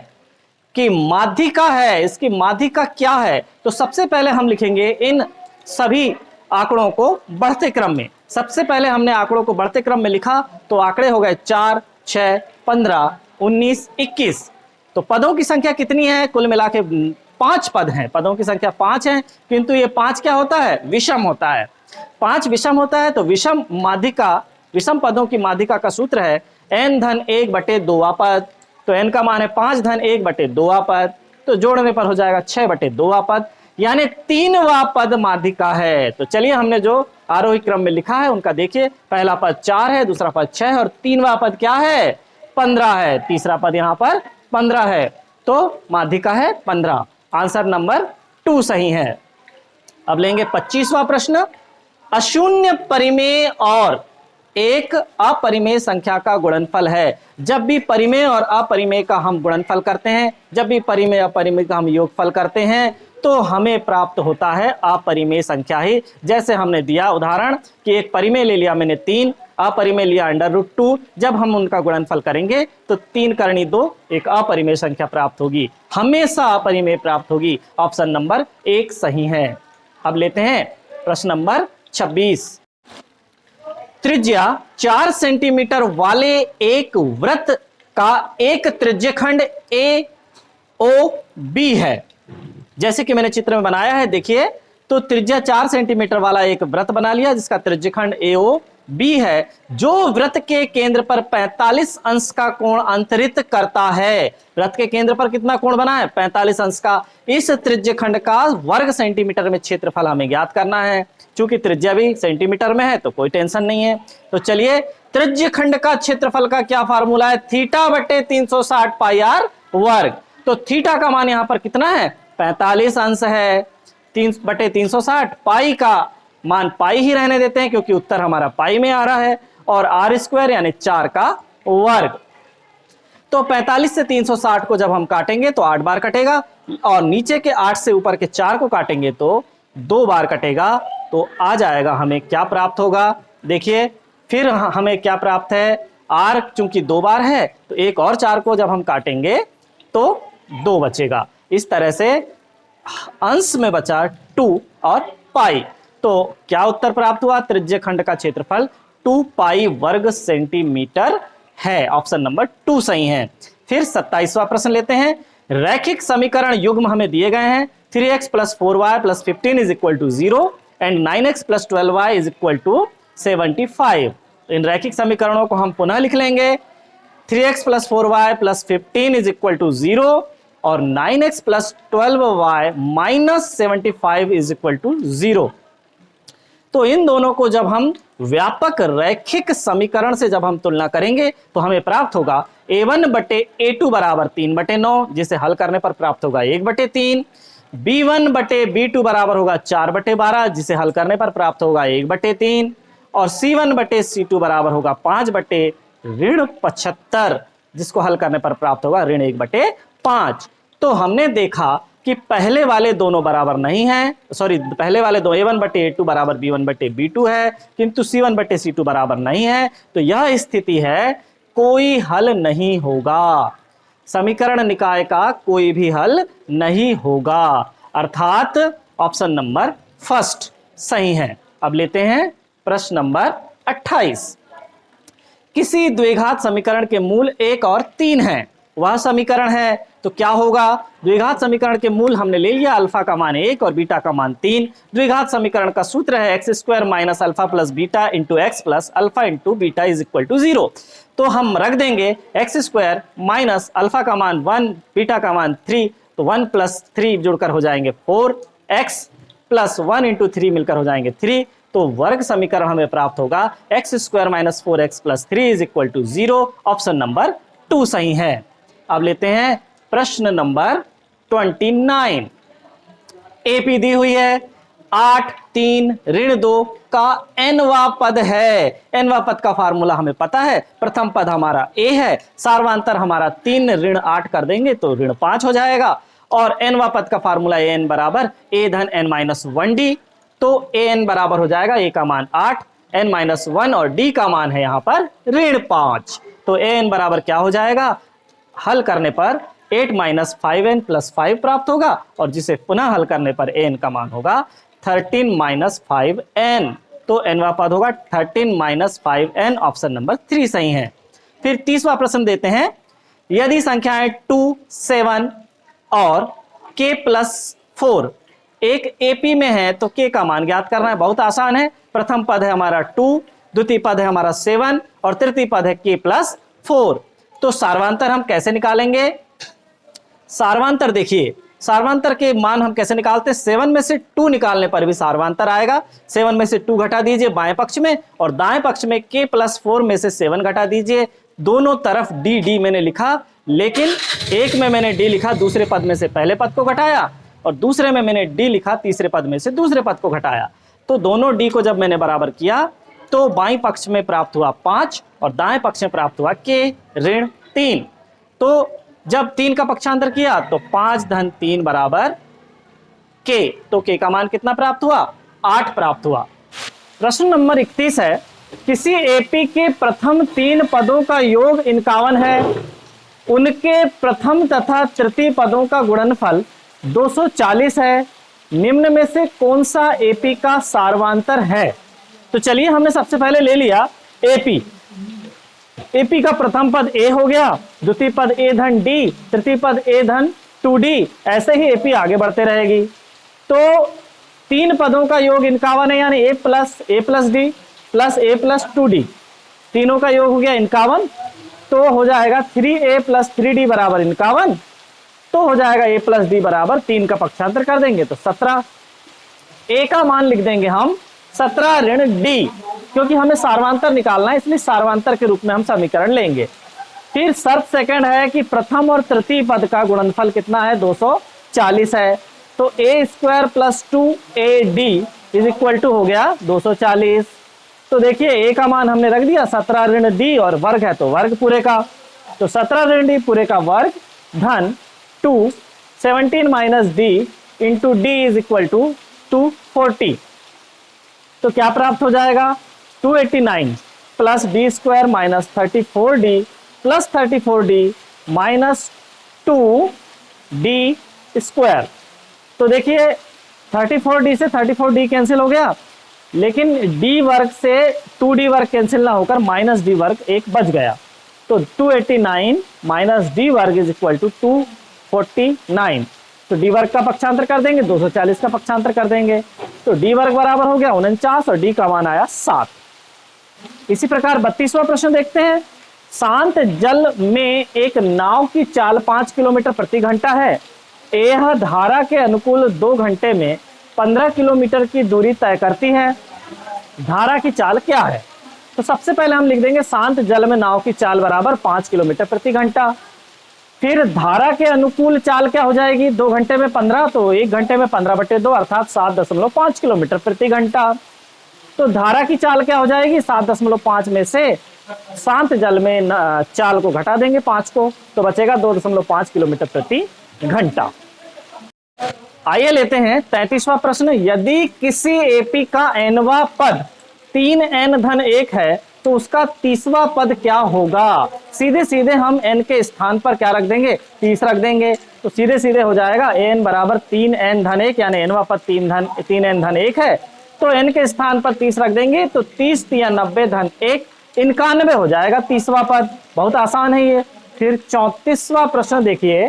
की माध्यिका है, इसकी माध्यिका क्या है, तो सबसे पहले हम लिखेंगे इन सभी आंकड़ों को बढ़ते क्रम में। सबसे पहले हमने आंकड़ों को बढ़ते क्रम में लिखा तो आंकड़े हो गए 4, 6, 15, 19, 21। तो पदों की संख्या कितनी है, कुल मिला के 5 पद हैं, पदों की संख्या 5 है, किंतु ये 5 क्या होता है, विषम होता है। 5 विषम होता है तो विषम माध्यिका, विषम पदों की माध्यिका का सूत्र है n धन 1/2 पद। तो n का मान है 5 धन 1/2 पद, तो जोड़ने पर हो जाएगा 6/2 पद, यानी 3वां पद माध्यिका है। तो चलिए हमने जो आरोही क्रम में लिखा है उनका देखिए, पहला पद 4 है, दूसरा पद 6 है और 3वां पद क्या है, 15 है, तीसरा पद यहां पर 15 है, तो माध्यिका है 15। आंसर नंबर 2 सही है। अब लेंगे 25वां प्रश्न। अशून्य परिमेय और एक अपरिमेय संख्या का गुणनफल है। जब भी परिमेय और अपरिमेय का हम गुणनफल करते हैं, जब भी परिमेय अपरिमेय का हम योगफल करते हैं, तो हमें प्राप्त होता है अपरिमेय संख्या ही। जैसे हमने दिया उदाहरण कि एक परिमेय ले लिया मैंने 3, अपरिमेय लिया √2, जब हम उनका गुणनफल करेंगे तो 3 करनी 2, एक अपरिमेय संख्या प्राप्त होगी, हमेशा अपरिमेय प्राप्त होगी। ऑप्शन नंबर 1 सही है। अब लेते हैं प्रश्न नंबर 26। त्रिज्या 4 सेंटीमीटर वाले एक वृत्त का एक त्रिज्यखंड AOB है। जैसे कि मैंने चित्र में बनाया है, देखिए, तो त्रिज्या 4 सेंटीमीटर वाला एक वृत्त बना लिया जिसका त्रिज्यखंड AOB है, जो वृत्त के केंद्र पर 45 अंश का कोण अंतरित करता है। वृत्त के केंद्र पर कितना कोण बना है, 45 अंश का। इस त्रिज्यखंड का वर्ग सेंटीमीटर में क्षेत्रफल हमें ज्ञात करना है। चूंकि त्रिज्या भी सेंटीमीटर में है तो कोई टेंशन नहीं है। तो चलिए, त्रिज्यखंड का क्षेत्रफल का क्या फार्मूला है, θ/360 πr वर्ग। तो थीटा का मान यहां पर कितना है, 45 अंश है, 3/360, पाई का मान पाई ही रहने देते हैं क्योंकि उत्तर हमारा पाई में आ रहा है, और r² यानी 4 का वर्ग। तो 45 से 360 को जब हम काटेंगे तो 8 बार कटेगा, और नीचे के 8 से ऊपर के 4 को काटेंगे तो 2 बार कटेगा। तो आ जाएगा, हमें क्या प्राप्त होगा, देखिए फिर हमें क्या प्राप्त है, r चूंकि 2 बार है तो एक और 4 को जब हम काटेंगे तो 2 बचेगा। इस तरह से अंश में बचा 2 और पाई। तो क्या उत्तर प्राप्त हुआ, त्रिज्यखंड का क्षेत्रफल 2 पाई वर्ग सेंटीमीटर है। ऑप्शन नंबर 2 सही है। फिर 27वां प्रश्न लेते हैं। रैखिक समीकरण युग्म हमें दिए गए हैं, 3x + 4y + 15 = 0 and 9x + 12y = 75। इन रैखिक समीकरणों को हम पुनः लिख लेंगे, 3x + 4y + 15 = 0 और 9x + 12y - 75 = 0। तो इन दोनों को जब हम व्यापक रैखिक समीकरण से जब हम तुलना करेंगे तो हमें प्राप्त होगा a1/a2 = 3/9, जिसे हल करने पर प्राप्त होगा 1/3। b1/b2 बराबर होगा 4/12, जिसे हल करने पर प्राप्त होगा 1/3। और c1/c2 बराबर होगा 5/75, जिसको हल करने पर प्राप्त होगा -1/5। तो हमने देखा कि पहले वाले दोनों बराबर नहीं है, सॉरी, पहले वाले दो a1/a2 बराबर b1/b2 है, किंतु c1/c2 बराबर नहीं है। तो यह स्थिति है, कोई हल नहीं होगा, समीकरण निकाय का कोई भी हल नहीं होगा, अर्थात ऑप्शन नंबर 1 सही है। अब लेते हैं प्रश्न नंबर 28। किसी द्विघात समीकरण के मूल 1 और 3 हैं, वह समीकरण है, तो क्या होगा, द्विघात समीकरण के मूल हमने ले लिया, अल्फा का मान 1 और बीटा का मान 3। द्विघात समीकरण का सूत्र है x² - α + β × x + α × β = 0। तो हम रख देंगे x² - अल्फा का मान 1, बीटा का मान 3, तो 1 + 3 जुड़कर हो जाएंगे 4, x + 1 × 3 मिलकर हो जाएंगे 3। तो वर्ग समीकरण हमें प्राप्त होगा x² - 4x + 3 = 0। ऑप्शन नंबर 2 सही है। अब लेते हैं प्रश्न नंबर 29। एपी दी हुई है, 8 3 ऋण 2 का nवां पद है। nवां पद का फार्मूला हमें पता है, प्रथम पद हमारा a है, सार्वांतर हमारा 3 ऋण 8 कर देंगे तो ऋण 5 हो जाएगा, और nवां पद का फार्मूला an बराबर a धन n - 1d। तो an बराबर हो जाएगा a का मान 8, n - 1 और d का मान है यहाँ पर ऋण 5। तो an बराबर क्या हो जाएगा, हल करने पर 8 माइनस 5n प्लस 5 प्राप्त होगा, और जिसे पुनः हल करने पर n का मान होगा 13 माइनस 5n। तो nवा पद होगा 13 माइनस 5n, ऑप्शन नंबर 3 सही है। फिर तीसरा प्रश्न देते हैं, यदि संख्याएं 2, 7 और k प्लस 4 एक एपी में है तो k का मान ज्ञात करना है। बहुत आसान है। प्रथम पद है हमारा 2, द्वितीय पद है हमारा 7 और तृतीय पद है k प्लस 4। तो सार्वांतर हम कैसे निकालेंगे? सार्वांतर देखिए, सार्वांतर के मान हम कैसे निकालते हैं? 7 में से 2 निकालने पर भी सार्वांतर आएगा। 7 में से 2 घटा दीजिए बाएं पक्ष में, और दाएं पक्ष में k प्लस 4 में से 7 घटा दीजिए। दोनों तरफ d मैंने लिखा, लेकिन एक में मैंने d लिखा दूसरे पद में से पहले पद को घटाया, और दूसरे में मैंने d लिखा तीसरे पद में से दूसरे पद को घटाया। तो दोनों d को जब मैंने बराबर किया तो बाईं पक्ष में प्राप्त हुआ 5 और दाएं पक्ष में प्राप्त हुआ k ऋण 3। तो जब 3 का पक्षांतर किया तो 5 धन 3 बराबर k। तो k का मान कितना प्राप्त हुआ? 8 प्राप्त हुआ। प्रश्न नंबर 31 है, किसी एपी के प्रथम 3 पदों का योग 51 है, उनके प्रथम तथा तृतीय पदों का गुणनफल 240 है, निम्न में से कौन सा एपी का सार्वांतर है? तो चलिए, हमने सबसे पहले ले लिया एपी। एपी का प्रथम पद ए हो गया, द्वितीय पद ए धन डी, तृतीय पद ए धन 2d, ऐसे ही एपी आगे बढ़ते रहेगी। तो 3 पदों का योग 51 है, यानी a plus D plus a plus 2d, तीनों का योग हो गया 51। तो हो जाएगा 3a प्लस 3d बराबर 51। तो हो जाएगा a प्लस डी बराबर 3 का पक्षांतर कर देंगे तो 17। a का मान लिख देंगे हम 17 ऋण d, क्योंकि हमें सार्वांतर निकालना है, इसलिए सार्वांतर के रूप में हम समीकरण लेंगे। फिर शर्त सेकंड है कि प्रथम और तृतीय पद का गुणनफल कितना है? 240 है। तो a square plus 2ad is equal to हो गया 240। तो देखिए a का मान हमने रख दिया 17 ऋण d, और वर्ग है तो वर्ग पूरे का, तो 17 ऋण d पूरे का वर्ग धन 2 17 minus d into d is equal to 240। तो क्या प्राप्त हो जाएगा? 289 plus D square minus 34d plus 34d minus 2d square. तो देखिए 34d से 34d कैंसिल हो गया, लेकिन d वर्ग से 2d वर्ग कैंसिल ना होकर माइनस d वर्ग एक बच गया। तो 289 माइनस d वर्ग इज इक्वल टू 249। तो d वर्ग का पक्षांतर कर देंगे, 240 का पक्षांतर कर देंगे, तो d वर्ग बराबर हो गया 49 और d का मान आया 7। इसी प्रकार 32वां प्रश्न देखते हैं। शांत जल में एक नाव की चाल 5 किलोमीटर प्रति घंटा है। यह धारा के अनुकूल 2 घंटे में 15 किलोमीटर की दूरी तय करती है। धारा की चाल क्या है? तो सबसे पहले हम लिख देंगे शांत जल में नाव की चाल बराबर 5 किलोमीटर प्रति घंटा। फिर धारा के अनुकूल चाल क्या हो जाएगी? 2 घंटे में 15, तो 1 घंटे में 15/2 अर्थात 7.5 किलोमीटर प्रति घंटा। तो धारा की चाल क्या हो जाएगी? 7.5 में से शांत जल में चाल को घटा देंगे 5 को, तो बचेगा 2.5 किलोमीटर प्रति घंटा। आइए लेते हैं 33वां प्रश्न। यदि किसी एपी का nवां पद 3n धन 1 है तो उसका 30वां पद क्या होगा? सीधे सीधे हम n के स्थान पर क्या रख देंगे? 30 रख देंगे। तो सीधे सीधे हो जाएगा n बराबर 3n धन 1, यानी nवां पद 3n धन 1 है, तो n के स्थान पर 30 रख देंगे, तो 30 × 90 धन 1 91 हो जाएगा 30वां पद। बहुत आसान है ये। फिर 34वां प्रश्न देखिए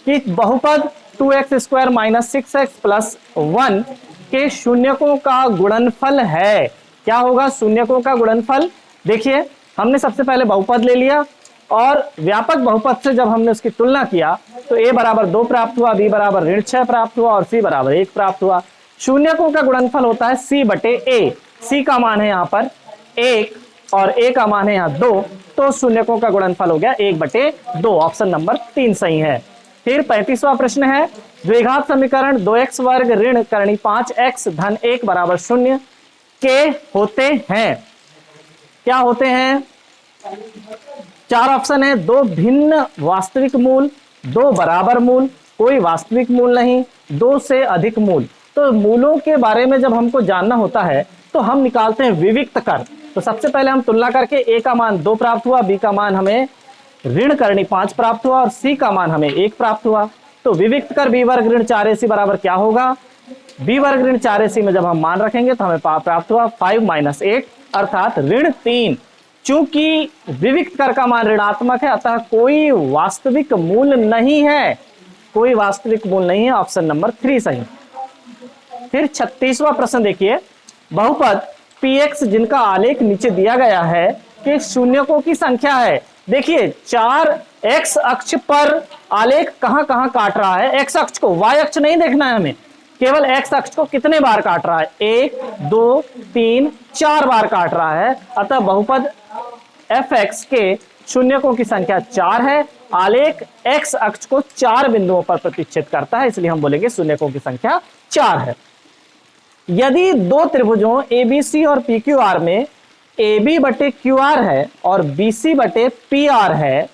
कि बहुपद 2x square minus 6x plus 1 के शून्यकों का गुणनफल है। क्या होगा शून्यकों का गुणनफल? देखिए, हमने सबसे पहले बहुपद ले लिया और व्यापक बहुपद से जब हमने उसकी तुलना किया तो a बराबर 2 प्राप्त हुआ, b बराबर ऋण 6 प्राप्त हुआ और c बराबर 1 प्राप्त हुआ। शून्यकों का गुणनफल होता है c बटे a। c का मान है यहाँ पर 1 और a का मान है यहाँ 2, तो शून्यकों का गुणनफल हो गया 1/2। ऑप्शन नंबर 3 सही है। फिर 35वां प्रश्न है, द्विघात समीकरण 2x वर्ग ऋण करणी 5x धन 1 बराबर 0 के होते हैं। क्या होते हैं? 4 ऑप्शन है। 2 भिन्न वास्तविक मूल, 2 बराबर मूल, कोई वास्तविक मूल नहीं, 2 से अधिक मूल। तो मूलों के बारे में जब हमको जानना होता है तो हम निकालते हैं विविक्त कर। तो सबसे पहले हम तुलना करके a का मान 2 प्राप्त हुआ, b का मान हमें ऋण करनी 5 प्राप्त हुआ और c का मान हमें 1 प्राप्त हुआ। तो विविक्त कर b वर्ग ऋण 4ac बराबर क्या होगा, b वर्ग ऋण 4ac में जब हम मान रखेंगे तो हमें प्राप्त हुआ 5 - 8 अर्थात ऋण 3। चूंकि विविक्त कर का मान ऋणात्मक है अतः कोई वास्तविक मूल नहीं है, कोई वास्तविक मूल नहीं है, ऑप्शन नंबर 3 सही। फिर 36वां प्रश्न देखिए, बहुपद px जिनका आलेख नीचे दिया गया है कि शून्यकों की संख्या है। देखिए 4 x अक्ष पर आलेख कहां कहां काट रहा है, x अक्ष को, y अक्ष नहीं देखना है हमें, केवल x अक्ष को कितने बार काट रहा है, 1 2 3 4 बार काट रहा है। अतः बहुपद fx के शून्यकों की संख्या 4 है, आलेख x अक्ष को 4 बिंदुओं पर प्रतिच्छेद करता है, इसलिए हम बोलेंगे शून्यकों की संख्या 4 है। यदि दो त्रिभुजों ABC और PQR में AB बटे QR है और BC बटे PR है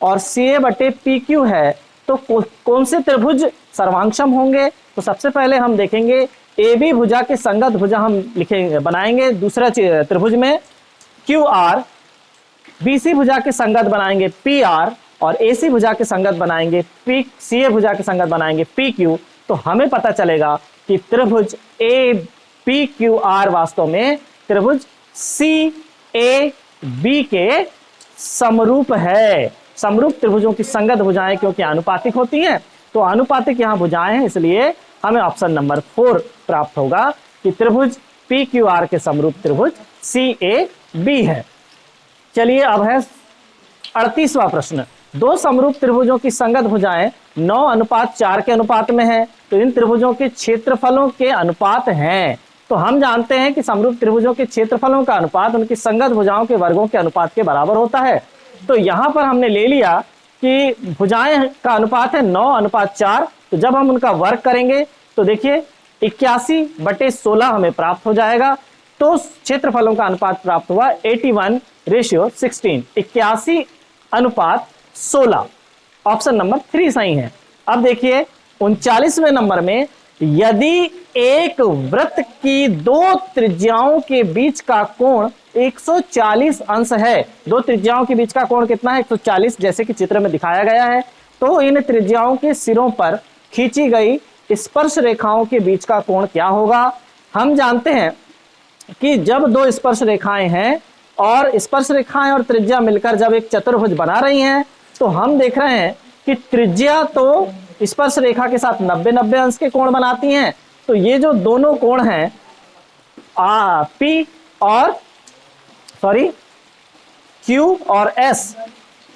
और CA बटे PQ है तो कौन से त्रिभुज सर्वांगसम होंगे। तो सबसे पहले हम देखेंगे AB भुजा के संगत भुजा हम लिखेंगे, बनाएंगे दूसरा त्रिभुज में QR, BC भुजा के संगत बनाएंगे PR और AC भुजा के संगत बनाएंगे CA भुजा के संगत बनाएंगे PQ। तो हमें पता चलेगा कि त्रिभुज APQR वास्तव में त्रिभुज CAB के समरूप है। समरूप त्रिभुजों की संगत भुजाएं क्योंकि आनुपातिक होती हैं, तो आनुपातिक यहां भुजाएं हैं, इसलिए हमें ऑप्शन नंबर 4 प्राप्त होगा कि त्रिभुज PQR के समरूप त्रिभुज CAB है। चलिए अब है 38वां प्रश्न, दो समरूप त्रिभुजों की संगत भुजाएं 9:4 के अनुपात में है, तो इन त्रिभुजों के क्षेत्रफलों के अनुपात हैं। तो हम जानते हैं कि समरूप त्रिभुजों के क्षेत्रफलों का अनुपात उनकी संगत भुजाओं के वर्गों के अनुपात के बराबर होता है। तो यहां पर हमने ले लिया कि भुजाएं का अनुपात है 9:4, तो जब हम उनका वर्ग करेंगे तो देखिए 81/16 हमें प्राप्त हो जाएगा। तो क्षेत्रफलों का अनुपात प्राप्त हुआ 81:16, 81:16, ऑप्शन नंबर 3 सही है। अब देखिए 39वें नंबर में, यदि एक वृत्त की दो त्रिज्याओं के बीच का कोण 140 अंश है, दो त्रिज्याओं के बीच का कोण कितना है, 140, जैसे कि चित्र में दिखाया गया है, तो इन त्रिज्याओं के सिरों पर खींची गई स्पर्श रेखाओं के बीच का कोण क्या होगा। हम जानते हैं कि जब दो स्पर्श रेखाएं हैं और स्पर्श रेखाएं और त्रिज्या मिलकर जब एक चतुर्भुज बना रही हैं, तो हम देख रहे हैं कि त्रिज्या तो स्पर्श रेखा के साथ 90-90 अंश के कोण बनाती हैं। तो ये जो दोनों कोण हैं Q और S,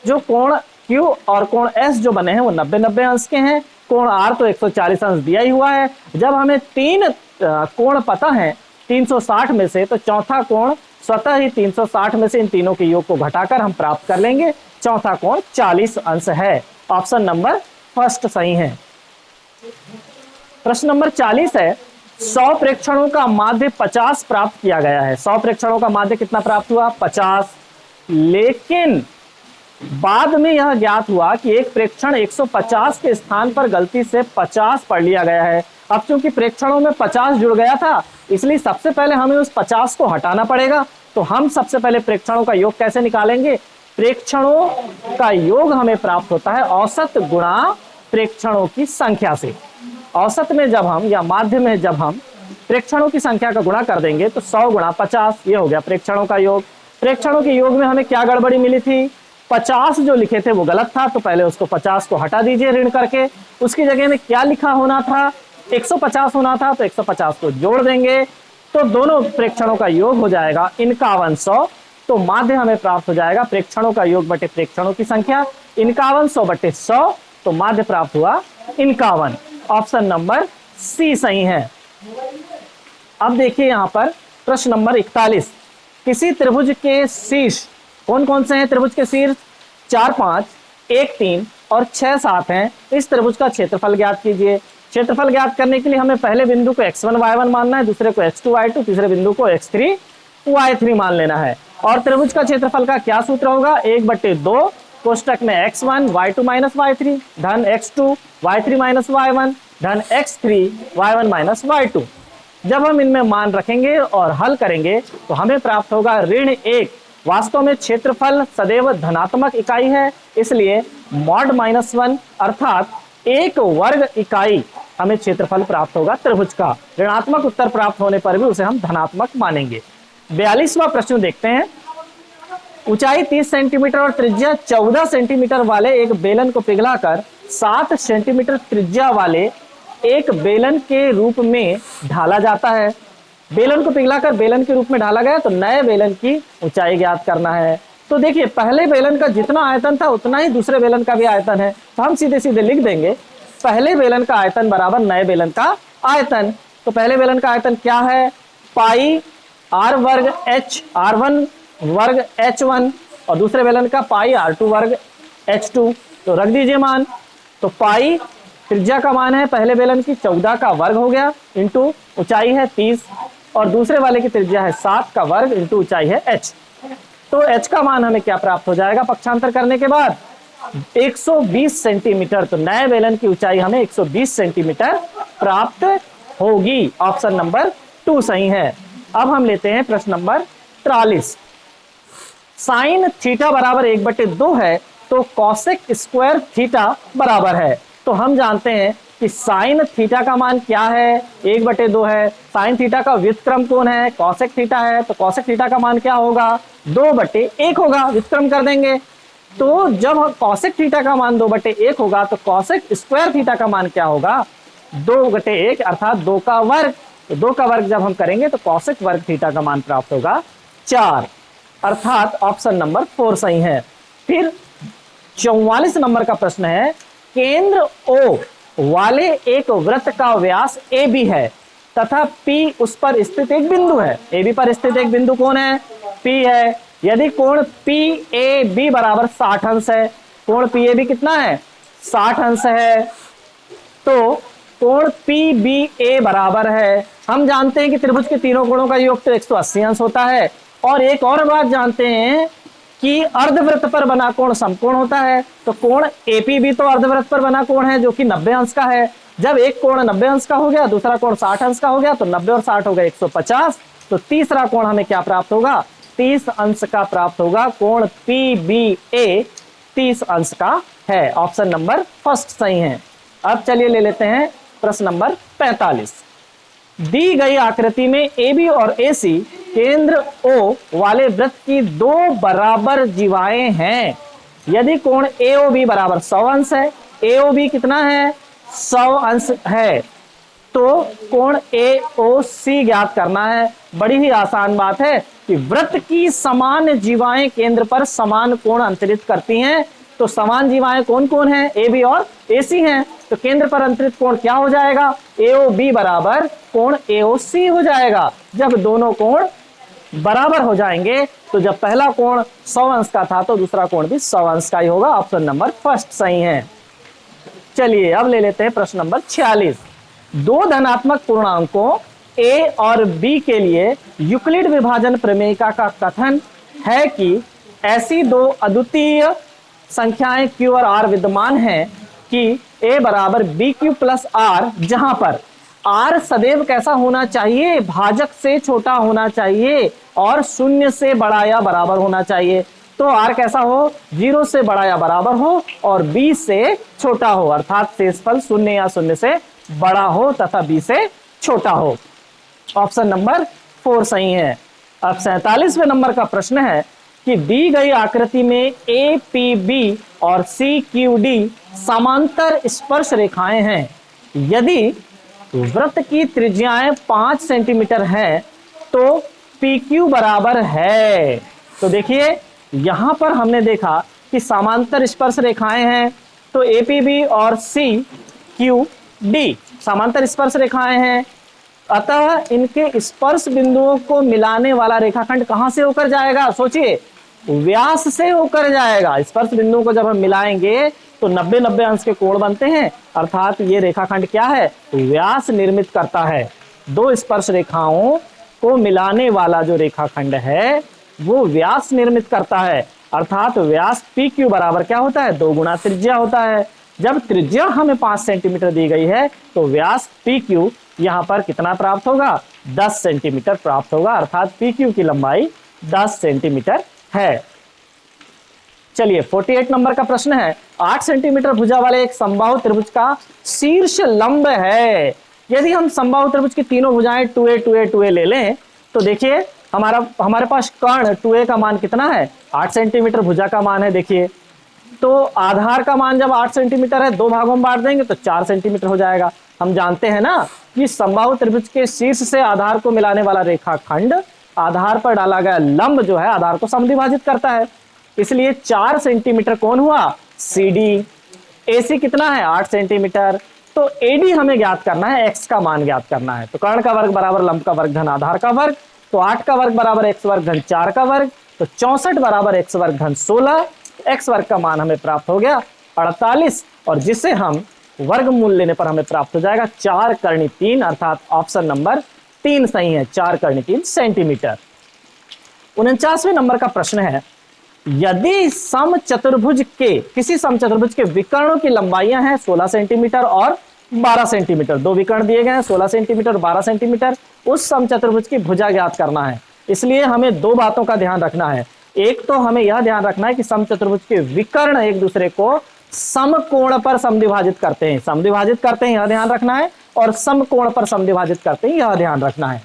जो कोण Q और कोण S जो बने हैं वो 90-90 अंश के हैं। कोण R तो 140 अंश दिया ही हुआ है। जब हमें 3 कोण पता है 360 में से, तो चौथा कोण स्वतः ही 360 में से इन तीनों के योग को घटाकर हम प्राप्त कर लेंगे। चौथा कोण 40 अंश है, ऑप्शन नंबर फर्स्ट सही है। प्रश्न नंबर 40 है, 100 प्रेक्षणों का माध्य 50 प्राप्त किया गया है। 100 प्रेक्षणों का माध्य कितना प्राप्त हुआ, 50। लेकिन बाद में यह ज्ञात हुआ कि एक प्रेक्षण 150 के स्थान पर गलती से 50 पढ़ लिया गया है। अब चूंकि प्रेक्षणों में 50 जुड़ गया था, इसलिए सबसे पहले हमें उस 50 को हटाना पड़ेगा। तो हम सबसे पहले प्रेक्षणों का योग कैसे निकालेंगे, प्रेक्षणों का योग हमें प्राप्त होता है औसत गुणा प्रेक्षणों की संख्या से। औसत में जब हम या माध्य में जब हम प्रेक्षणों की संख्या का गुणा कर देंगे तो 100 गुणा 50, ये हो गया प्रेक्षणों का योग। प्रेक्षणों के योग में हमें क्या गड़बड़ी मिली थी, 50 जो लिखे थे वो गलत था, तो पहले उसको 50 को हटा दीजिए ऋण करके। उसकी जगह में क्या लिखा होना था, 150 होना था, तो 150 को जोड़ देंगे तो दोनों प्रेक्षणों का योग हो जाएगा 5100। तो माध्य हमें प्राप्त हो जाएगा प्रेक्षणों का योग बटे प्रेक्षणों की संख्या 5100/100, तो माध्य प्राप्त हुआ 51, ऑप्शन नंबर सी सही है। अब देखिए यहां पर प्रश्न नंबर 41, किसी त्रिभुज के शीर्ष कौन कौन से हैं, त्रिभुज के शीर्ष 4, 5, 1, 3 और 6, 7 हैं। इस त्रिभुज का क्षेत्रफल ज्ञात कीजिए। क्षेत्रफल ज्ञात करने के लिए हमें पहले बिंदु को x1 y1 मानना है, दूसरे को x2 y2, तीसरे बिंदु को x3 y3 मान लेना है। और त्रिभुज का क्षेत्रफल का क्या सूत्र होगा, 1/2 कोष्टक में x1 y2 - y3 धन x2 y3 - y1 धन x3 y1 - y2। जब हम इनमें मान रखेंगे और हल करेंगे तो हमें प्राप्त होगा ऋण 1 वास्तव में क्षेत्रफल सदैव धनात्मक इकाई है, इसलिए मॉड -1 अर्थात 1 वर्ग इकाई हमें क्षेत्रफल प्राप्त होगा त्रिभुज का। ऋणात्मक उत्तर प्राप्त होने पर भी उसे हम धनात्मक मानेंगे। 42वां प्रश्न देखते हैं। ऊंचाई 30 सेंटीमीटर और त्रिज्या 14 सेंटीमीटर वाले एक बेलन को पिघलाकर 7 सेंटीमीटर त्रिज्या वाले एक बेलन के रूप में ढाला जाता है। बेलन को पिघलाकर बेलन के रूप में ढाला गया तो नए बेलन की ऊंचाई ज्ञात करना है। तो देखिए, पहले बेलन का जितना आयतन था उतना ही दूसरे बेलन का भी आयतन है, तो हम सीधे सीधे लिख देंगे पहले बेलन का आयतन बराबर नए बेलन का आयतन। तो पहले बेलन का आयतन क्या है, पाई r वर्ग h r1 वर्ग h1 और दूसरे बेलन का पाई r2 वर्ग h2। तो रख दीजिए मान। तो पाई त्रिज्या का मान है पहले बेलन की 14 का वर्ग हो गया इंटू ऊंचाई है 30 और दूसरे वाले की त्रिज्या है 7 का वर्ग इंटू ऊंचाई है h। तो h का मान हमें क्या प्राप्त हो जाएगा पक्षांतर करने के बाद 120 सेंटीमीटर। तो नए बेलन की ऊंचाई हमें 120 सेंटीमीटर प्राप्त होगी। ऑप्शन नंबर 2 सही है। अब हम लेते हैं प्रश्न नंबर 43। साइन थीटा बराबर 1/2 है तो कॉसेक स्क्वायर थीटा बराबर है। तो हम जानते हैं कि साइन थीटा का मान क्या है, 1/2 है। साइन थीटा का व्युत्क्रम कौन है, कॉसेक थीटा है। तो कॉसेक थीटा का मान क्या होगा, 2/1 होगा, व्युत्क्रम कर देंगे। तो जब कॉसेक थीटा का मान 2/1 होगा तो कॉसेक स्क्वायर थीटा का मान क्या होगा, 2/1 अर्थात 2 का वर्ग। तो 2 का वर्ग जब हम करेंगे तो कॉसेक वर्ग थीटा का मान प्राप्त होगा 4, अर्थात ऑप्शन नंबर 4 सही है। फिर 44 नंबर का प्रश्न है। केंद्र O वाले एक वृत्त का व्यास AB है तथा P उस पर स्थित एक बिंदु है। AB पर स्थित एक बिंदु कौन है, P है। यदि कोण PAB बराबर 60 अंश है, कोण PAB कितना है 60 अंश है, तो कोण PBA बराबर है। हम जानते हैं कि त्रिभुज के तीनों कोणों का योग तो 180 अंश होता है। और एक और बात जानते हैं कि अर्धवृत्त पर बना कोण समकोण होता है। तो कोण APB तो अर्धवृत्त पर बना कोण है जो कि 90 अंश का है। जब एक कोण 90 अंश का हो गया, दूसरा कोण 60 अंश का हो गया, तो 90 और 60 हो गया 150। तो तीसरा कोण हमें क्या प्राप्त होगा, 30 अंश का प्राप्त होगा। कोण PBA 30 अंश का है। ऑप्शन नंबर 1 सही है। अब चलिए ले लेते हैं प्रश्न नंबर 45। दी गई आकृति में AB और AC केंद्र O वाले वृत्त की 2 बराबर जीवाएं हैं। यदि कोण AOB बराबर 100 अंश है, AOB कितना है 100 अंश है, तो कोण AOC ज्ञात करना है। बड़ी ही आसान बात है कि वृत्त की समान जीवाएं केंद्र पर समान कोण अंतरित करती हैं। तो समान जीवाएं कौन कौन है, AB और AC हैं। तो केंद्र पर अंतरित कोण क्या हो जाएगा, AOB बराबर कोण AOC हो जाएगा। जब दोनों कोण बराबर हो जाएंगे तो जब पहला कोण 100 अंश का था तो दूसरा कोण भी 100 अंश का ही होगा। ऑप्शन नंबर 1 सही है। चलिए अब ले लेते हैं प्रश्न नंबर 46। 2 धनात्मक पूर्णांकों A और B के लिए यूक्लिड विभाजन प्रमेयिका का कथन है कि ऐसी 2 अद्वितीय संख्याएं Q और R विद्यमान हैं कि A बराबर BQ प्लस R, जहां पर R सदैव कैसा होना चाहिए, भाजक से छोटा होना चाहिए और 0 से बड़ा या बराबर होना चाहिए। तो R कैसा हो, 0 से बड़ा या बराबर हो और B से छोटा हो, अर्थात शेषफल 0 या 0 से बड़ा हो तथा B से छोटा हो। ऑप्शन नंबर 4 सही है। अब 47वें नंबर का प्रश्न है कि दी गई आकृति में APB और CQD समांतर स्पर्श रेखाएं हैं। यदि वृत्त की त्रिज्याएं 5 सेंटीमीटर है तो PQ बराबर है। तो देखिए यहां पर हमने देखा कि समांतर स्पर्श रेखाएं हैं, तो APB और CQD समांतर स्पर्श रेखाएं हैं। अतः इनके स्पर्श बिंदुओं को मिलाने वाला रेखाखंड कहां से होकर जाएगा, सोचिए, व्यास से होकर जाएगा। स्पर्श बिंदुओं को जब हम मिलाएंगे तो 90-90 अंश के कोण बनते हैं, अर्थात ये रेखाखंड क्या है, व्यास निर्मित करता है। 2 स्पर्श रेखाओं को मिलाने वाला जो रेखाखंड है वो व्यास निर्मित करता है, अर्थात व्यास PQ बराबर क्या होता है, 2 गुना त्रिज्या होता है। जब त्रिज्या हमें 5 सेंटीमीटर दी गई है तो व्यास PQ यहाँ पर कितना प्राप्त होगा, 10 सेंटीमीटर प्राप्त होगा, अर्थात PQ की लंबाई 10 सेंटीमीटर है। चलिए 48 नंबर का प्रश्न है, 8 सेंटीमीटर भुजा वाले एक समबाहु त्रिभुज का शीर्ष लंब है। यदि हम समबाहु त्रिभुज की तीनों भुजाएं 2a 2a 2a ले लें तो देखिए हमारे पास कर्ण 2a का मान कितना है, 8 सेंटीमीटर भुजा का मान है। देखिए तो आधार का मान जब 8 सेंटीमीटर है, दो भागों में बांट देंगे तो 4 सेंटीमीटर हो जाएगा। हम जानते हैं ना कि समबाहु त्रिभुज के शीर्ष से आधार को मिलाने वाला रेखाखंड आधार पर डाला गया लंब जो है आधार को समद्विभाजित करता है, इसलिए 4 सेंटीमीटर कौन हुआ, CD। AC कितना है, 8 सेंटीमीटर। तो AD हमें ज्ञात करना है, x का मान ज्ञात करना है। तो कर्ण का वर्ग बराबर लंब का वर्ग धन आधार का वर्ग, तो 8 का वर्ग बराबर x वर्ग धन 4 का वर्ग, तो 64 बराबर x वर्ग धन 16। x वर्ग का मान हमें प्राप्त हो गया 48, और जिसे हम वर्गमूल लेने पर हमें प्राप्त हो जाएगा 4 कर्णी 3, अर्थात ऑप्शन नंबर 3 सही है, 4 कर्णी 3 सेंटीमीटर। 49वें नंबर का प्रश्न है, यदि समचतुर्भुज के किसी समचतुर्भुज के विकर्णों की लंबाइयां हैं 16 सेंटीमीटर और 12 सेंटीमीटर, दो विकर्ण दिए गए हैं 16 सेंटीमीटर और 12 सेंटीमीटर, उस समचतुर्भुज की भुजा ज्ञात करना है। इसलिए हमें दो बातों का ध्यान रखना है। एक तो हमें यह ध्यान रखना है कि समचतुर्भुज के विकर्ण एक दूसरे को समकोण पर समद्विभाजित करते हैं, यह ध्यान रखना है, और समकोण पर समद्विभाजित करते हैं, यह ध्यान रखना है।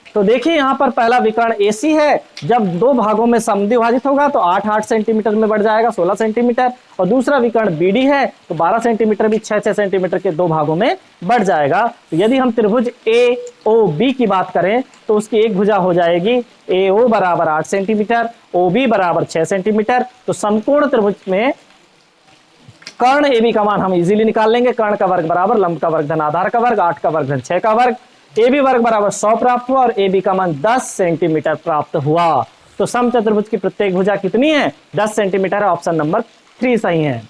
तो देखिए यहां पर पहला विकर्ण AC है, जब दो भागों में समद्विभाजित होगा तो 8 सेंटीमीटर में बढ़ जाएगा 16 सेंटीमीटर, और दूसरा विकर्ण BD है तो 12 सेंटीमीटर भी 6 सेंटीमीटर के दो भागों में बढ़ जाएगा। तो यदि हम त्रिभुज AOB की बात करें तो उसकी एक भुजा हो जाएगी AO बराबर 8 सेंटीमीटर, OB बराबर 6 सेंटीमीटर। तो समकोण त्रिभुज में कर्ण AB का मान हम इजीली निकाल लेंगे, कर्ण का वर्ग बराबर लंब का वर्ग धन आधार का वर्ग, 8 का वर्ग धन 6 का वर्ग, AB वर्ग बराबर 100 प्राप्त हुआ, और AB का मान 10 सेंटीमीटर प्राप्त हुआ। तो समचतुर्भुज की प्रत्येक भुजा कितनी है, 10 सेंटीमीटर है, ऑप्शन नंबर 3 सही है।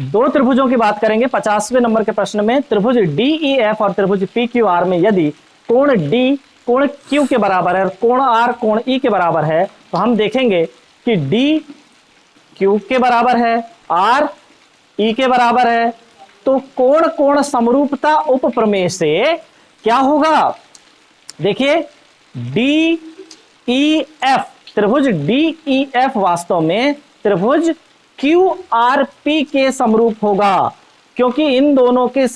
दो त्रिभुजों की बात करेंगे 50वें नंबर के प्रश्न में, त्रिभुज DEF और त्रिभुज PQR में यदि कोण D कोण Q के बराबर है और कोण R कोण E के बराबर है, तो हम देखेंगे कि D Q के बराबर है, R E के बराबर है, तो कोण कोण समरूपता उप प्रमेय से क्या होगा, देखिए DEF त्रिभुज DEF वास्तव में त्रिभुज QRP के समरूप होगा, क्योंकि इन दोनों के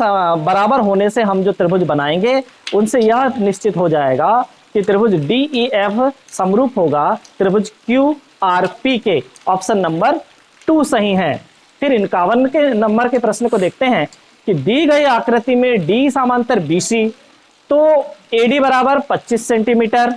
बराबर होने से हम जो त्रिभुज बनाएंगे उनसे यह निश्चित हो जाएगा कि त्रिभुज DEF समरूप होगा त्रिभुज QRP के। ऑप्शन नंबर 2 सही है। फिर 51 के नंबर के प्रश्न को देखते हैं कि दी गई आकृति में D समांतर BC, तो AD बराबर 25 सेंटीमीटर,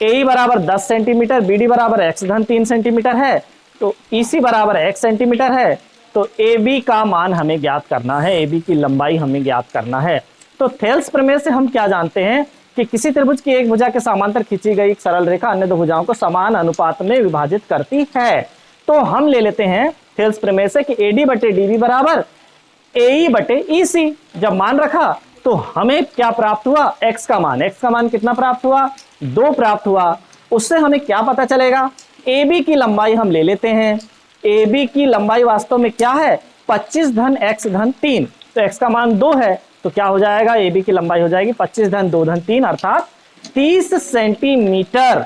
AE बराबर 10 सेंटीमीटर, BD बराबर x धन 3 सेंटीमीटर है, तो EC बराबर x सेंटीमीटर है। तो AB का मान हमें ज्ञात करना है, AB की लंबाई हमें ज्ञात करना है। तो थेल्स प्रमेय से हम क्या जानते हैं कि किसी त्रिभुज की एक भुजा के समांतर खींची गई एक सरल रेखा अन्य दो भुजाओं को समान अनुपात में विभाजित करती है। तो हम ले लेते हैं थेल्स प्रमेय से कि AD बटे DB बराबर AE बटे EC। जब मान रखा तो हमें क्या प्राप्त हुआ, x का मान कितना प्राप्त हुआ, 2 प्राप्त हुआ। उससे हमें क्या पता चलेगा, AB की लंबाई हम ले लेते हैं। AB की लंबाई वास्तव में क्या है, 25 धन x धन 3, तो x का मान 2 है, तो क्या हो जाएगा, AB की लंबाई हो जाएगी 25 धन 2 धन 3 अर्थात 30 सेंटीमीटर।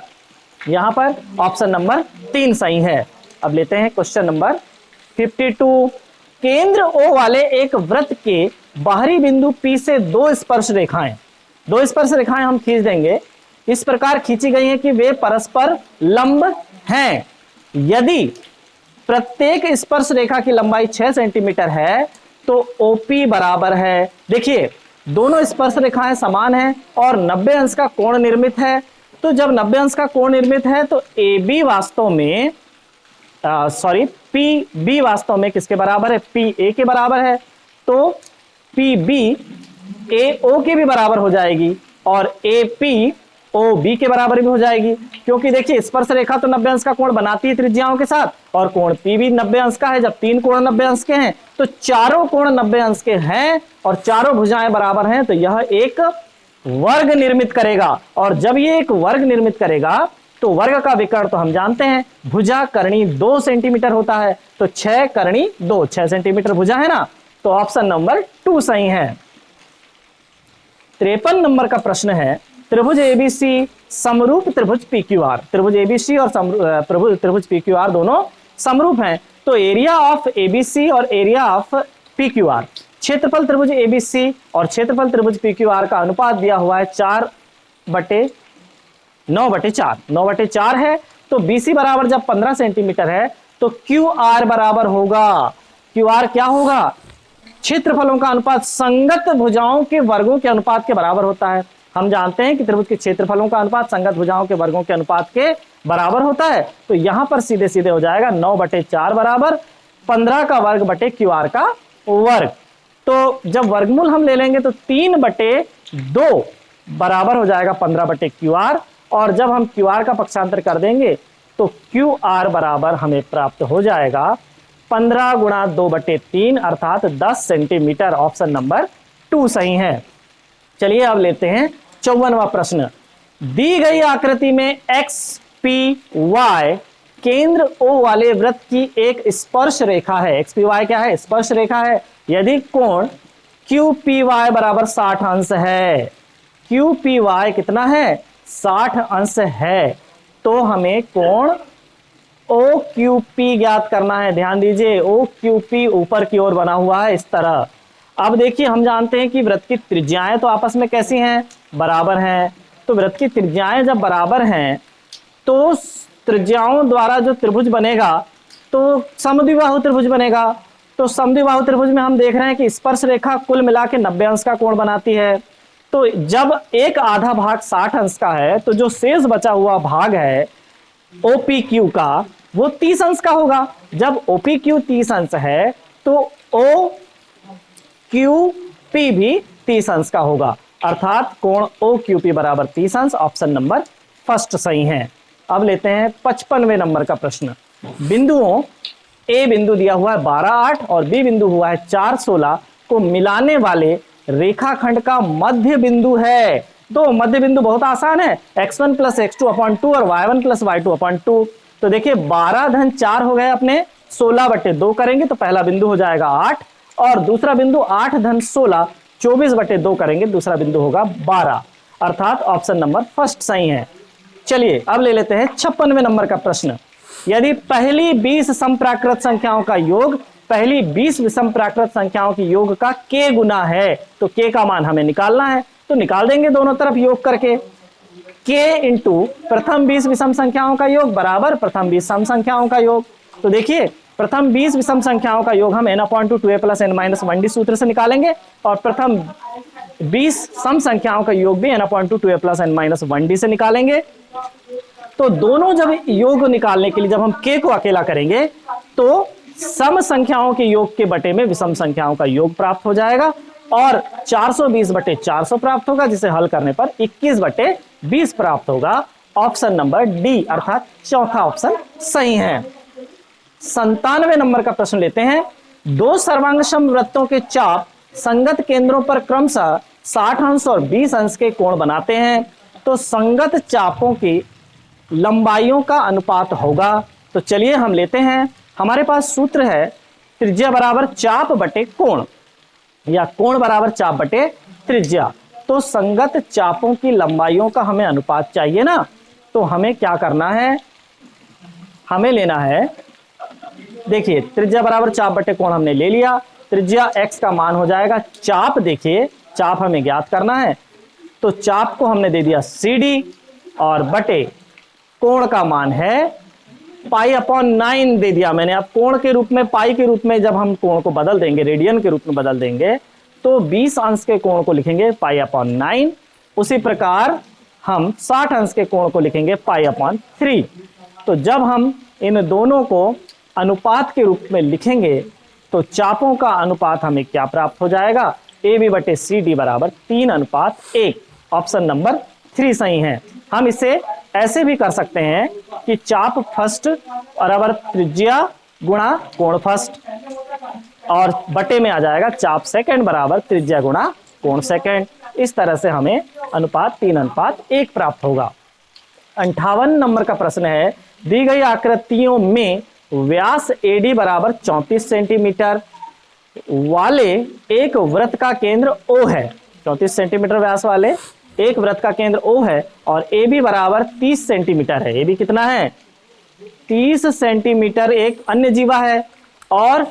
यहां पर ऑप्शन नंबर 3 सही है। अब लेते हैं क्वेश्चन नंबर 52। केंद्र O वाले एक वृत्त के बाहरी बिंदु P से दो स्पर्श रेखाएं हम खींच देंगे। इस प्रकार खींची गई हैं कि वे परस्पर लंब हैं। यदि प्रत्येक स्पर्श रेखा की लंबाई 6 सेंटीमीटर है तो OP बराबर है, देखिए दोनों स्पर्श रेखाएं समान हैं और 90 अंश का कोण निर्मित है। तो जब 90 अंश का कोण निर्मित है तो AB वास्तव में PB वास्तव में किसके बराबर है, PA के बराबर है। तो PB AO के भी बराबर हो जाएगी और AP OB के बराबर भी हो जाएगी, क्योंकि देखिए स्पर्श रेखा तो 90 अंश का कोण बनाती है त्रिज्याओं के साथ, और कोण P भी 90 अंश का है। जब 3 कोण 90 अंश के हैं तो चारों कोण 90 अंश के हैं और चारों भुजाएं बराबर हैं, तो यह एक वर्ग निर्मित करेगा। और जब ये एक वर्ग निर्मित करेगा तो वर्ग का विकर्ण तो हम जानते हैं, भुजा कर्णी 2 सेंटीमीटर होता है, तो 6 कर्णी 2, 6 सेंटीमीटर भुजा है ना, तो ऑप्शन नंबर 2 सही है। 53 नंबर का प्रश्न है त्रिभुज एबीसी समरूप त्रिभुज पीक्यूआर, त्रिभुज एबीसी और त्रिभुज पीक्यूआर दोनों समरूप हैं। तो एरिया ऑफ एबीसी और एरिया ऑफ पीक्यूआर, क्षेत्रफल त्रिभुज एबीसी और क्षेत्रफल त्रिभुज पीक्यूआर का अनुपात दिया हुआ है 9/4, 9/4 है। तो बीसी बराबर जब 15 सेंटीमीटर है तो क्यू आर बराबर होगा, क्यू आर क्या होगा, क्षेत्रफलों का अनुपात संगत भुजाओं के वर्गों के अनुपात के बराबर होता है। हम जानते हैं कि त्रिभुज के क्षेत्रफलों का अनुपात संगत भुजाओं के वर्गों के अनुपात के बराबर होता है। तो यहां पर सीधे सीधे हो जाएगा 9/4 बराबर 15 का वर्ग बटे क्यू आर का वर्ग। तो जब वर्गमूल हम ले लेंगे तो 3/2 बराबर हो जाएगा 15/QR, और जब हम QR का पक्षांतर कर देंगे तो QR बराबर हमें प्राप्त हो जाएगा 15 गुणा 2/3 अर्थात 10 सेंटीमीटर। ऑप्शन नंबर 2 सही है। चलिए अब लेते हैं 54वां प्रश्न। दी गई आकृति में XPY केंद्र O वाले वृत्त की एक स्पर्श रेखा है। XPY क्या है, स्पर्श रेखा है। यदि कोण QPY बराबर 60 अंश है, QPY कितना है, 60 अंश है, तो हमें कोण OQP ज्ञात करना है। ध्यान दीजिए, OQP ऊपर की ओर बना हुआ है इस तरह। अब देखिए, हम जानते हैं कि वृत्त की त्रिज्याएं तो आपस में कैसी हैं, बराबर हैं। तो वृत्त की त्रिज्याएं जब बराबर हैं तो त्रिज्याओं द्वारा जो त्रिभुज बनेगा तो समद्विबाहु त्रिभुज बनेगा। तो समद्विबाहु त्रिभुज में हम देख रहे हैं कि स्पर्श रेखा कुल मिला के 90 अंश का कोण बनाती है। तो जब एक आधा भाग 60 अंश का है तो जो शेष बचा हुआ भाग है OPQ का वो 30 अंश का होगा। जब OPQ 30 अंश है तो OQP भी 30 अंश का होगा, अर्थात कोण OQP बराबर 30 अंश। ऑप्शन नंबर फर्स्ट सही है। अब लेते हैं 55वें नंबर का प्रश्न। बिंदुओं A बिंदु दिया हुआ है 12, 8 और B बिंदु हुआ है 4, 16 को मिलाने वाले रेखाखंड का मध्य बिंदु है। तो मध्य बिंदु बहुत आसान है, x1 + x2/2 और y1 + y2/2। तो देखिए 12 धन 4 हो गए अपने, 16/2 करेंगे तो पहला बिंदु हो जाएगा 8, और दूसरा बिंदु 8 धन 16 24/2 करेंगे, दूसरा बिंदु होगा 12, अर्थात ऑप्शन नंबर फर्स्ट सही है। चलिए अब ले लेते हैं 56वें नंबर का प्रश्न। यदि पहली 20 समप्राकृत संख्याओं का योग पहली 20 विषम प्राकृत संख्याओं की योग का k गुना है, तो k का मान हमें निकालना है। तो निकाल देंगे दोनों तरफ योग करके, k इंटू प्रथम 20 विषम संख्याओं का योग बराबर प्रथम 20 सम संख्याओं का योग। तो देखिए प्रथम 20 विषम संख्याओं का योग हम n/2 2a + n - 1d सूत्र से निकालेंगे, और प्रथम 20 सम संख्याओं का योग भी n/2 2a + n - 1d से निकालेंगे। तो दोनों जब योग निकालने के लिए जब हम k को अकेला करेंगे तो सम संख्याओं के योग के बटे में विषम संख्याओं का योग प्राप्त हो जाएगा, और 420/400 प्राप्त होगा, जिसे हल करने पर 21/20 प्राप्त होगा। ऑप्शन नंबर डी अर्थात चौथा ऑप्शन सही है। 97वें नंबर का प्रश्न लेते हैं। दो सर्वांगसम वृत्तों के चाप संगत केंद्रों पर क्रमशः 60 अंश और 20 अंश के कोण बनाते हैं, तो संगत चापों की लंबाइयों का अनुपात होगा। तो चलिए हम लेते हैं, हमारे पास सूत्र है त्रिज्या बराबर चाप बटे कोण, या कोण बराबर चाप बटे त्रिज्या। तो संगत चापों की लंबाइयों का हमें अनुपात चाहिए ना, तो हमें क्या करना है, हमें लेना है, देखिए त्रिज्या बराबर चाप बटे कोण हमने ले लिया। त्रिज्या x का मान हो जाएगा चाप, देखिए चाप हमें ज्ञात करना है, तो चाप को हमने दे दिया CD, और बटे कोण का मान है π/9 दे दिया मैंने। अब कोण के रूप में, पाई के रूप में जब हम कोण को बदल देंगे, रेडियन के रूप में बदल देंगे, तो 20 अंश के कोण को लिखेंगे π/9। उसी प्रकार हम 60 अंश के कोण को लिखेंगे π/3। तो जब हम इन दोनों को अनुपात के रूप में लिखेंगे तो चापों का अनुपात हमें क्या प्राप्त हो जाएगा, AB/CD बराबर 3:1। ऑप्शन नंबर 3 सही है। हम इसे ऐसे भी कर सकते हैं कि चाप फर्स्ट बराबर त्रिज्या गुणा कोण फर्स्ट, और बटे में आ जाएगा चाप सेकंड बराबर त्रिज्या गुणा कोण सेकंड। इस तरह से हमें अनुपात 3:1 प्राप्त होगा। 58 नंबर का प्रश्न है। दी गई आकृतियों में व्यास AD बराबर 34 सेंटीमीटर वाले एक वृत्त का केंद्र O है। 34 सेंटीमीटर व्यास वाले एक वृत्त का केंद्र O है और ए बी बराबर 30 सेंटीमीटर है। ए बी कितना है? 30 सेंटीमीटर एक अन्य जीवा है और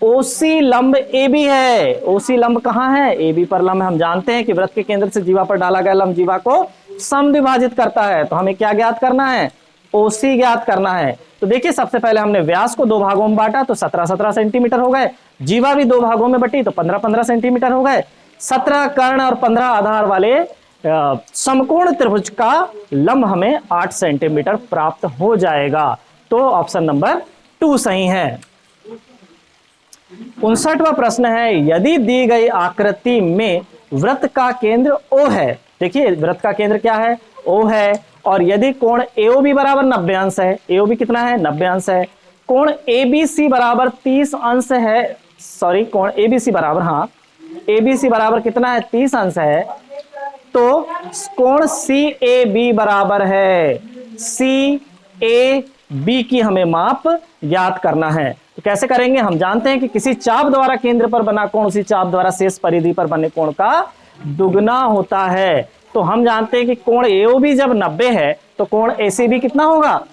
ओसी लंब ए बी है। ओसी लंब कहां है? ए बी पर लंब। हम जानते हैं कि वृत्त के केंद्र से जीवा पर डाला गया लंब जीवा को समद्विभाजित करता है। तो हमें क्या ज्ञात करना है? ओसी ज्ञात करना है। तो देखिए सबसे पहले हमने व्यास को दो भागों में बांटा तो 17-17 सेंटीमीटर हो गए। जीवा भी दो भागों में बटी तो 15-15 सेंटीमीटर हो गए। 17 कर्ण और 15 आधार वाले समकोण त्रिभुज का लंब हमें 8 सेंटीमीटर प्राप्त हो जाएगा। तो ऑप्शन नंबर 2 सही है। 59वां प्रश्न है, यदि दी गई आकृति में वृत्त का केंद्र O है। देखिए वृत्त का केंद्र क्या है? O है। और यदि कोण AOB बराबर 90 अंश है, AOB कितना है? 90 अंश है। कोण ABC बराबर 30 अंश है। सॉरी, कोण ABC बराबर, हाँ ABC बराबर कितना है? 30 अंश है। तो कोण CAB बराबर है, CAB की हमें माप ज्ञात करना है। तो कैसे करेंगे? हम जानते हैं कि किसी चाप द्वारा केंद्र पर बना कोण उसी चाप द्वारा शेष परिधि पर बने कोण का दुगना होता है। तो हम जानते हैं कि कोण AOB जब 90 है तो कोण ACB कितना होगा?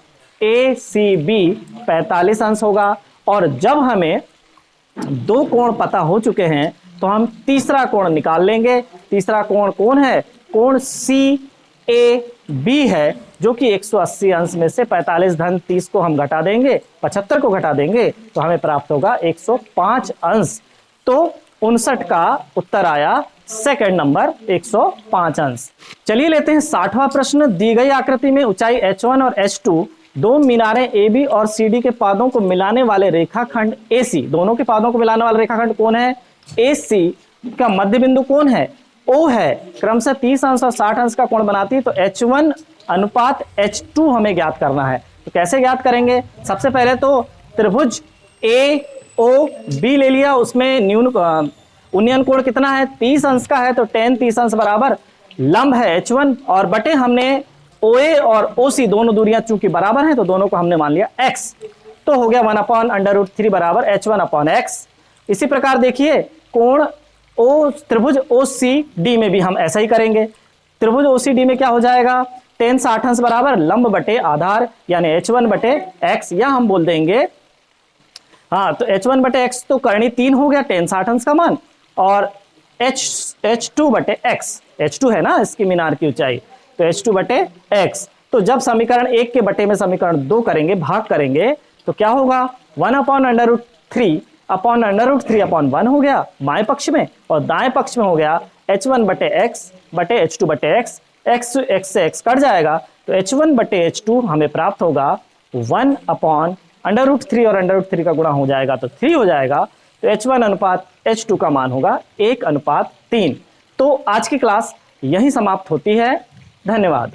ACB 45 अंश होगा। और जब हमें दो कोण पता हो चुके हैं तो हम तीसरा कोण निकाल लेंगे। तीसरा कोण कौन है? कोण CAB है, जो कि 180 अंश में से 45 धन 30 को हम घटा देंगे, 75 को घटा देंगे तो हमें प्राप्त होगा 105 अंश। तो 59 का उत्तर आया सेकंड नंबर, 105 अंश। चलिए लेते हैं 60वां प्रश्न। दी गई आकृति में ऊंचाई H1 और H2 दो मीनारें AB और CD के पादों को मिलाने वाले रेखाखंड AC, दोनों के पादों को मिलाने वाला रेखाखंड कौन है? AC का मध्य बिंदु कौन है? O है। क्रमशः 30 अंश और 60 अंश का कोण बनाती है। तो H1 अनुपात H2 हमें ज्ञात करना है। तो कैसे ज्ञात करेंगे? सबसे पहले तो त्रिभुज AOB ले लिया, उसमें उन्नयन कोण कितना है? 30 अंश का है। तो tan 30 अंश बराबर लंब है H1 और बटे हमने OA और OC दोनों दूरियां चूंकि बराबर हैं तो दोनों को हमने मान लिया x। तो हो गया 1/√3 बराबर H1/x। इसी प्रकार देखिए कोण त्रिभुज OCD में भी हम ऐसा ही करेंगे। त्रिभुज OCD में क्या हो जाएगा? tan 60 अंश बराबर लंब बटे आधार यानी H1/x, या हम बोल देंगे, हाँ तो H1/x तो करणी 3 हो गया tan 60 अंश का मान, और H2/x, H2 है ना इसकी मीनार की ऊंचाई, तो H2/x। तो जब समीकरण 1 के बटे में समीकरण 2 करेंगे, भाग करेंगे, तो क्या होगा? 1/√3/√3/1 हो गया बाएं पक्ष में, और दाएं पक्ष में हो गया H1/x बटे H2/x। x से x कट जाएगा तो H1/H2 हमें प्राप्त होगा 1/√3 और √3 का गुणा हो जाएगा तो 3 हो जाएगा। तो H1/H2 का मान होगा 1/3। तो आज की क्लास यहीं समाप्त होती है। धन्यवाद।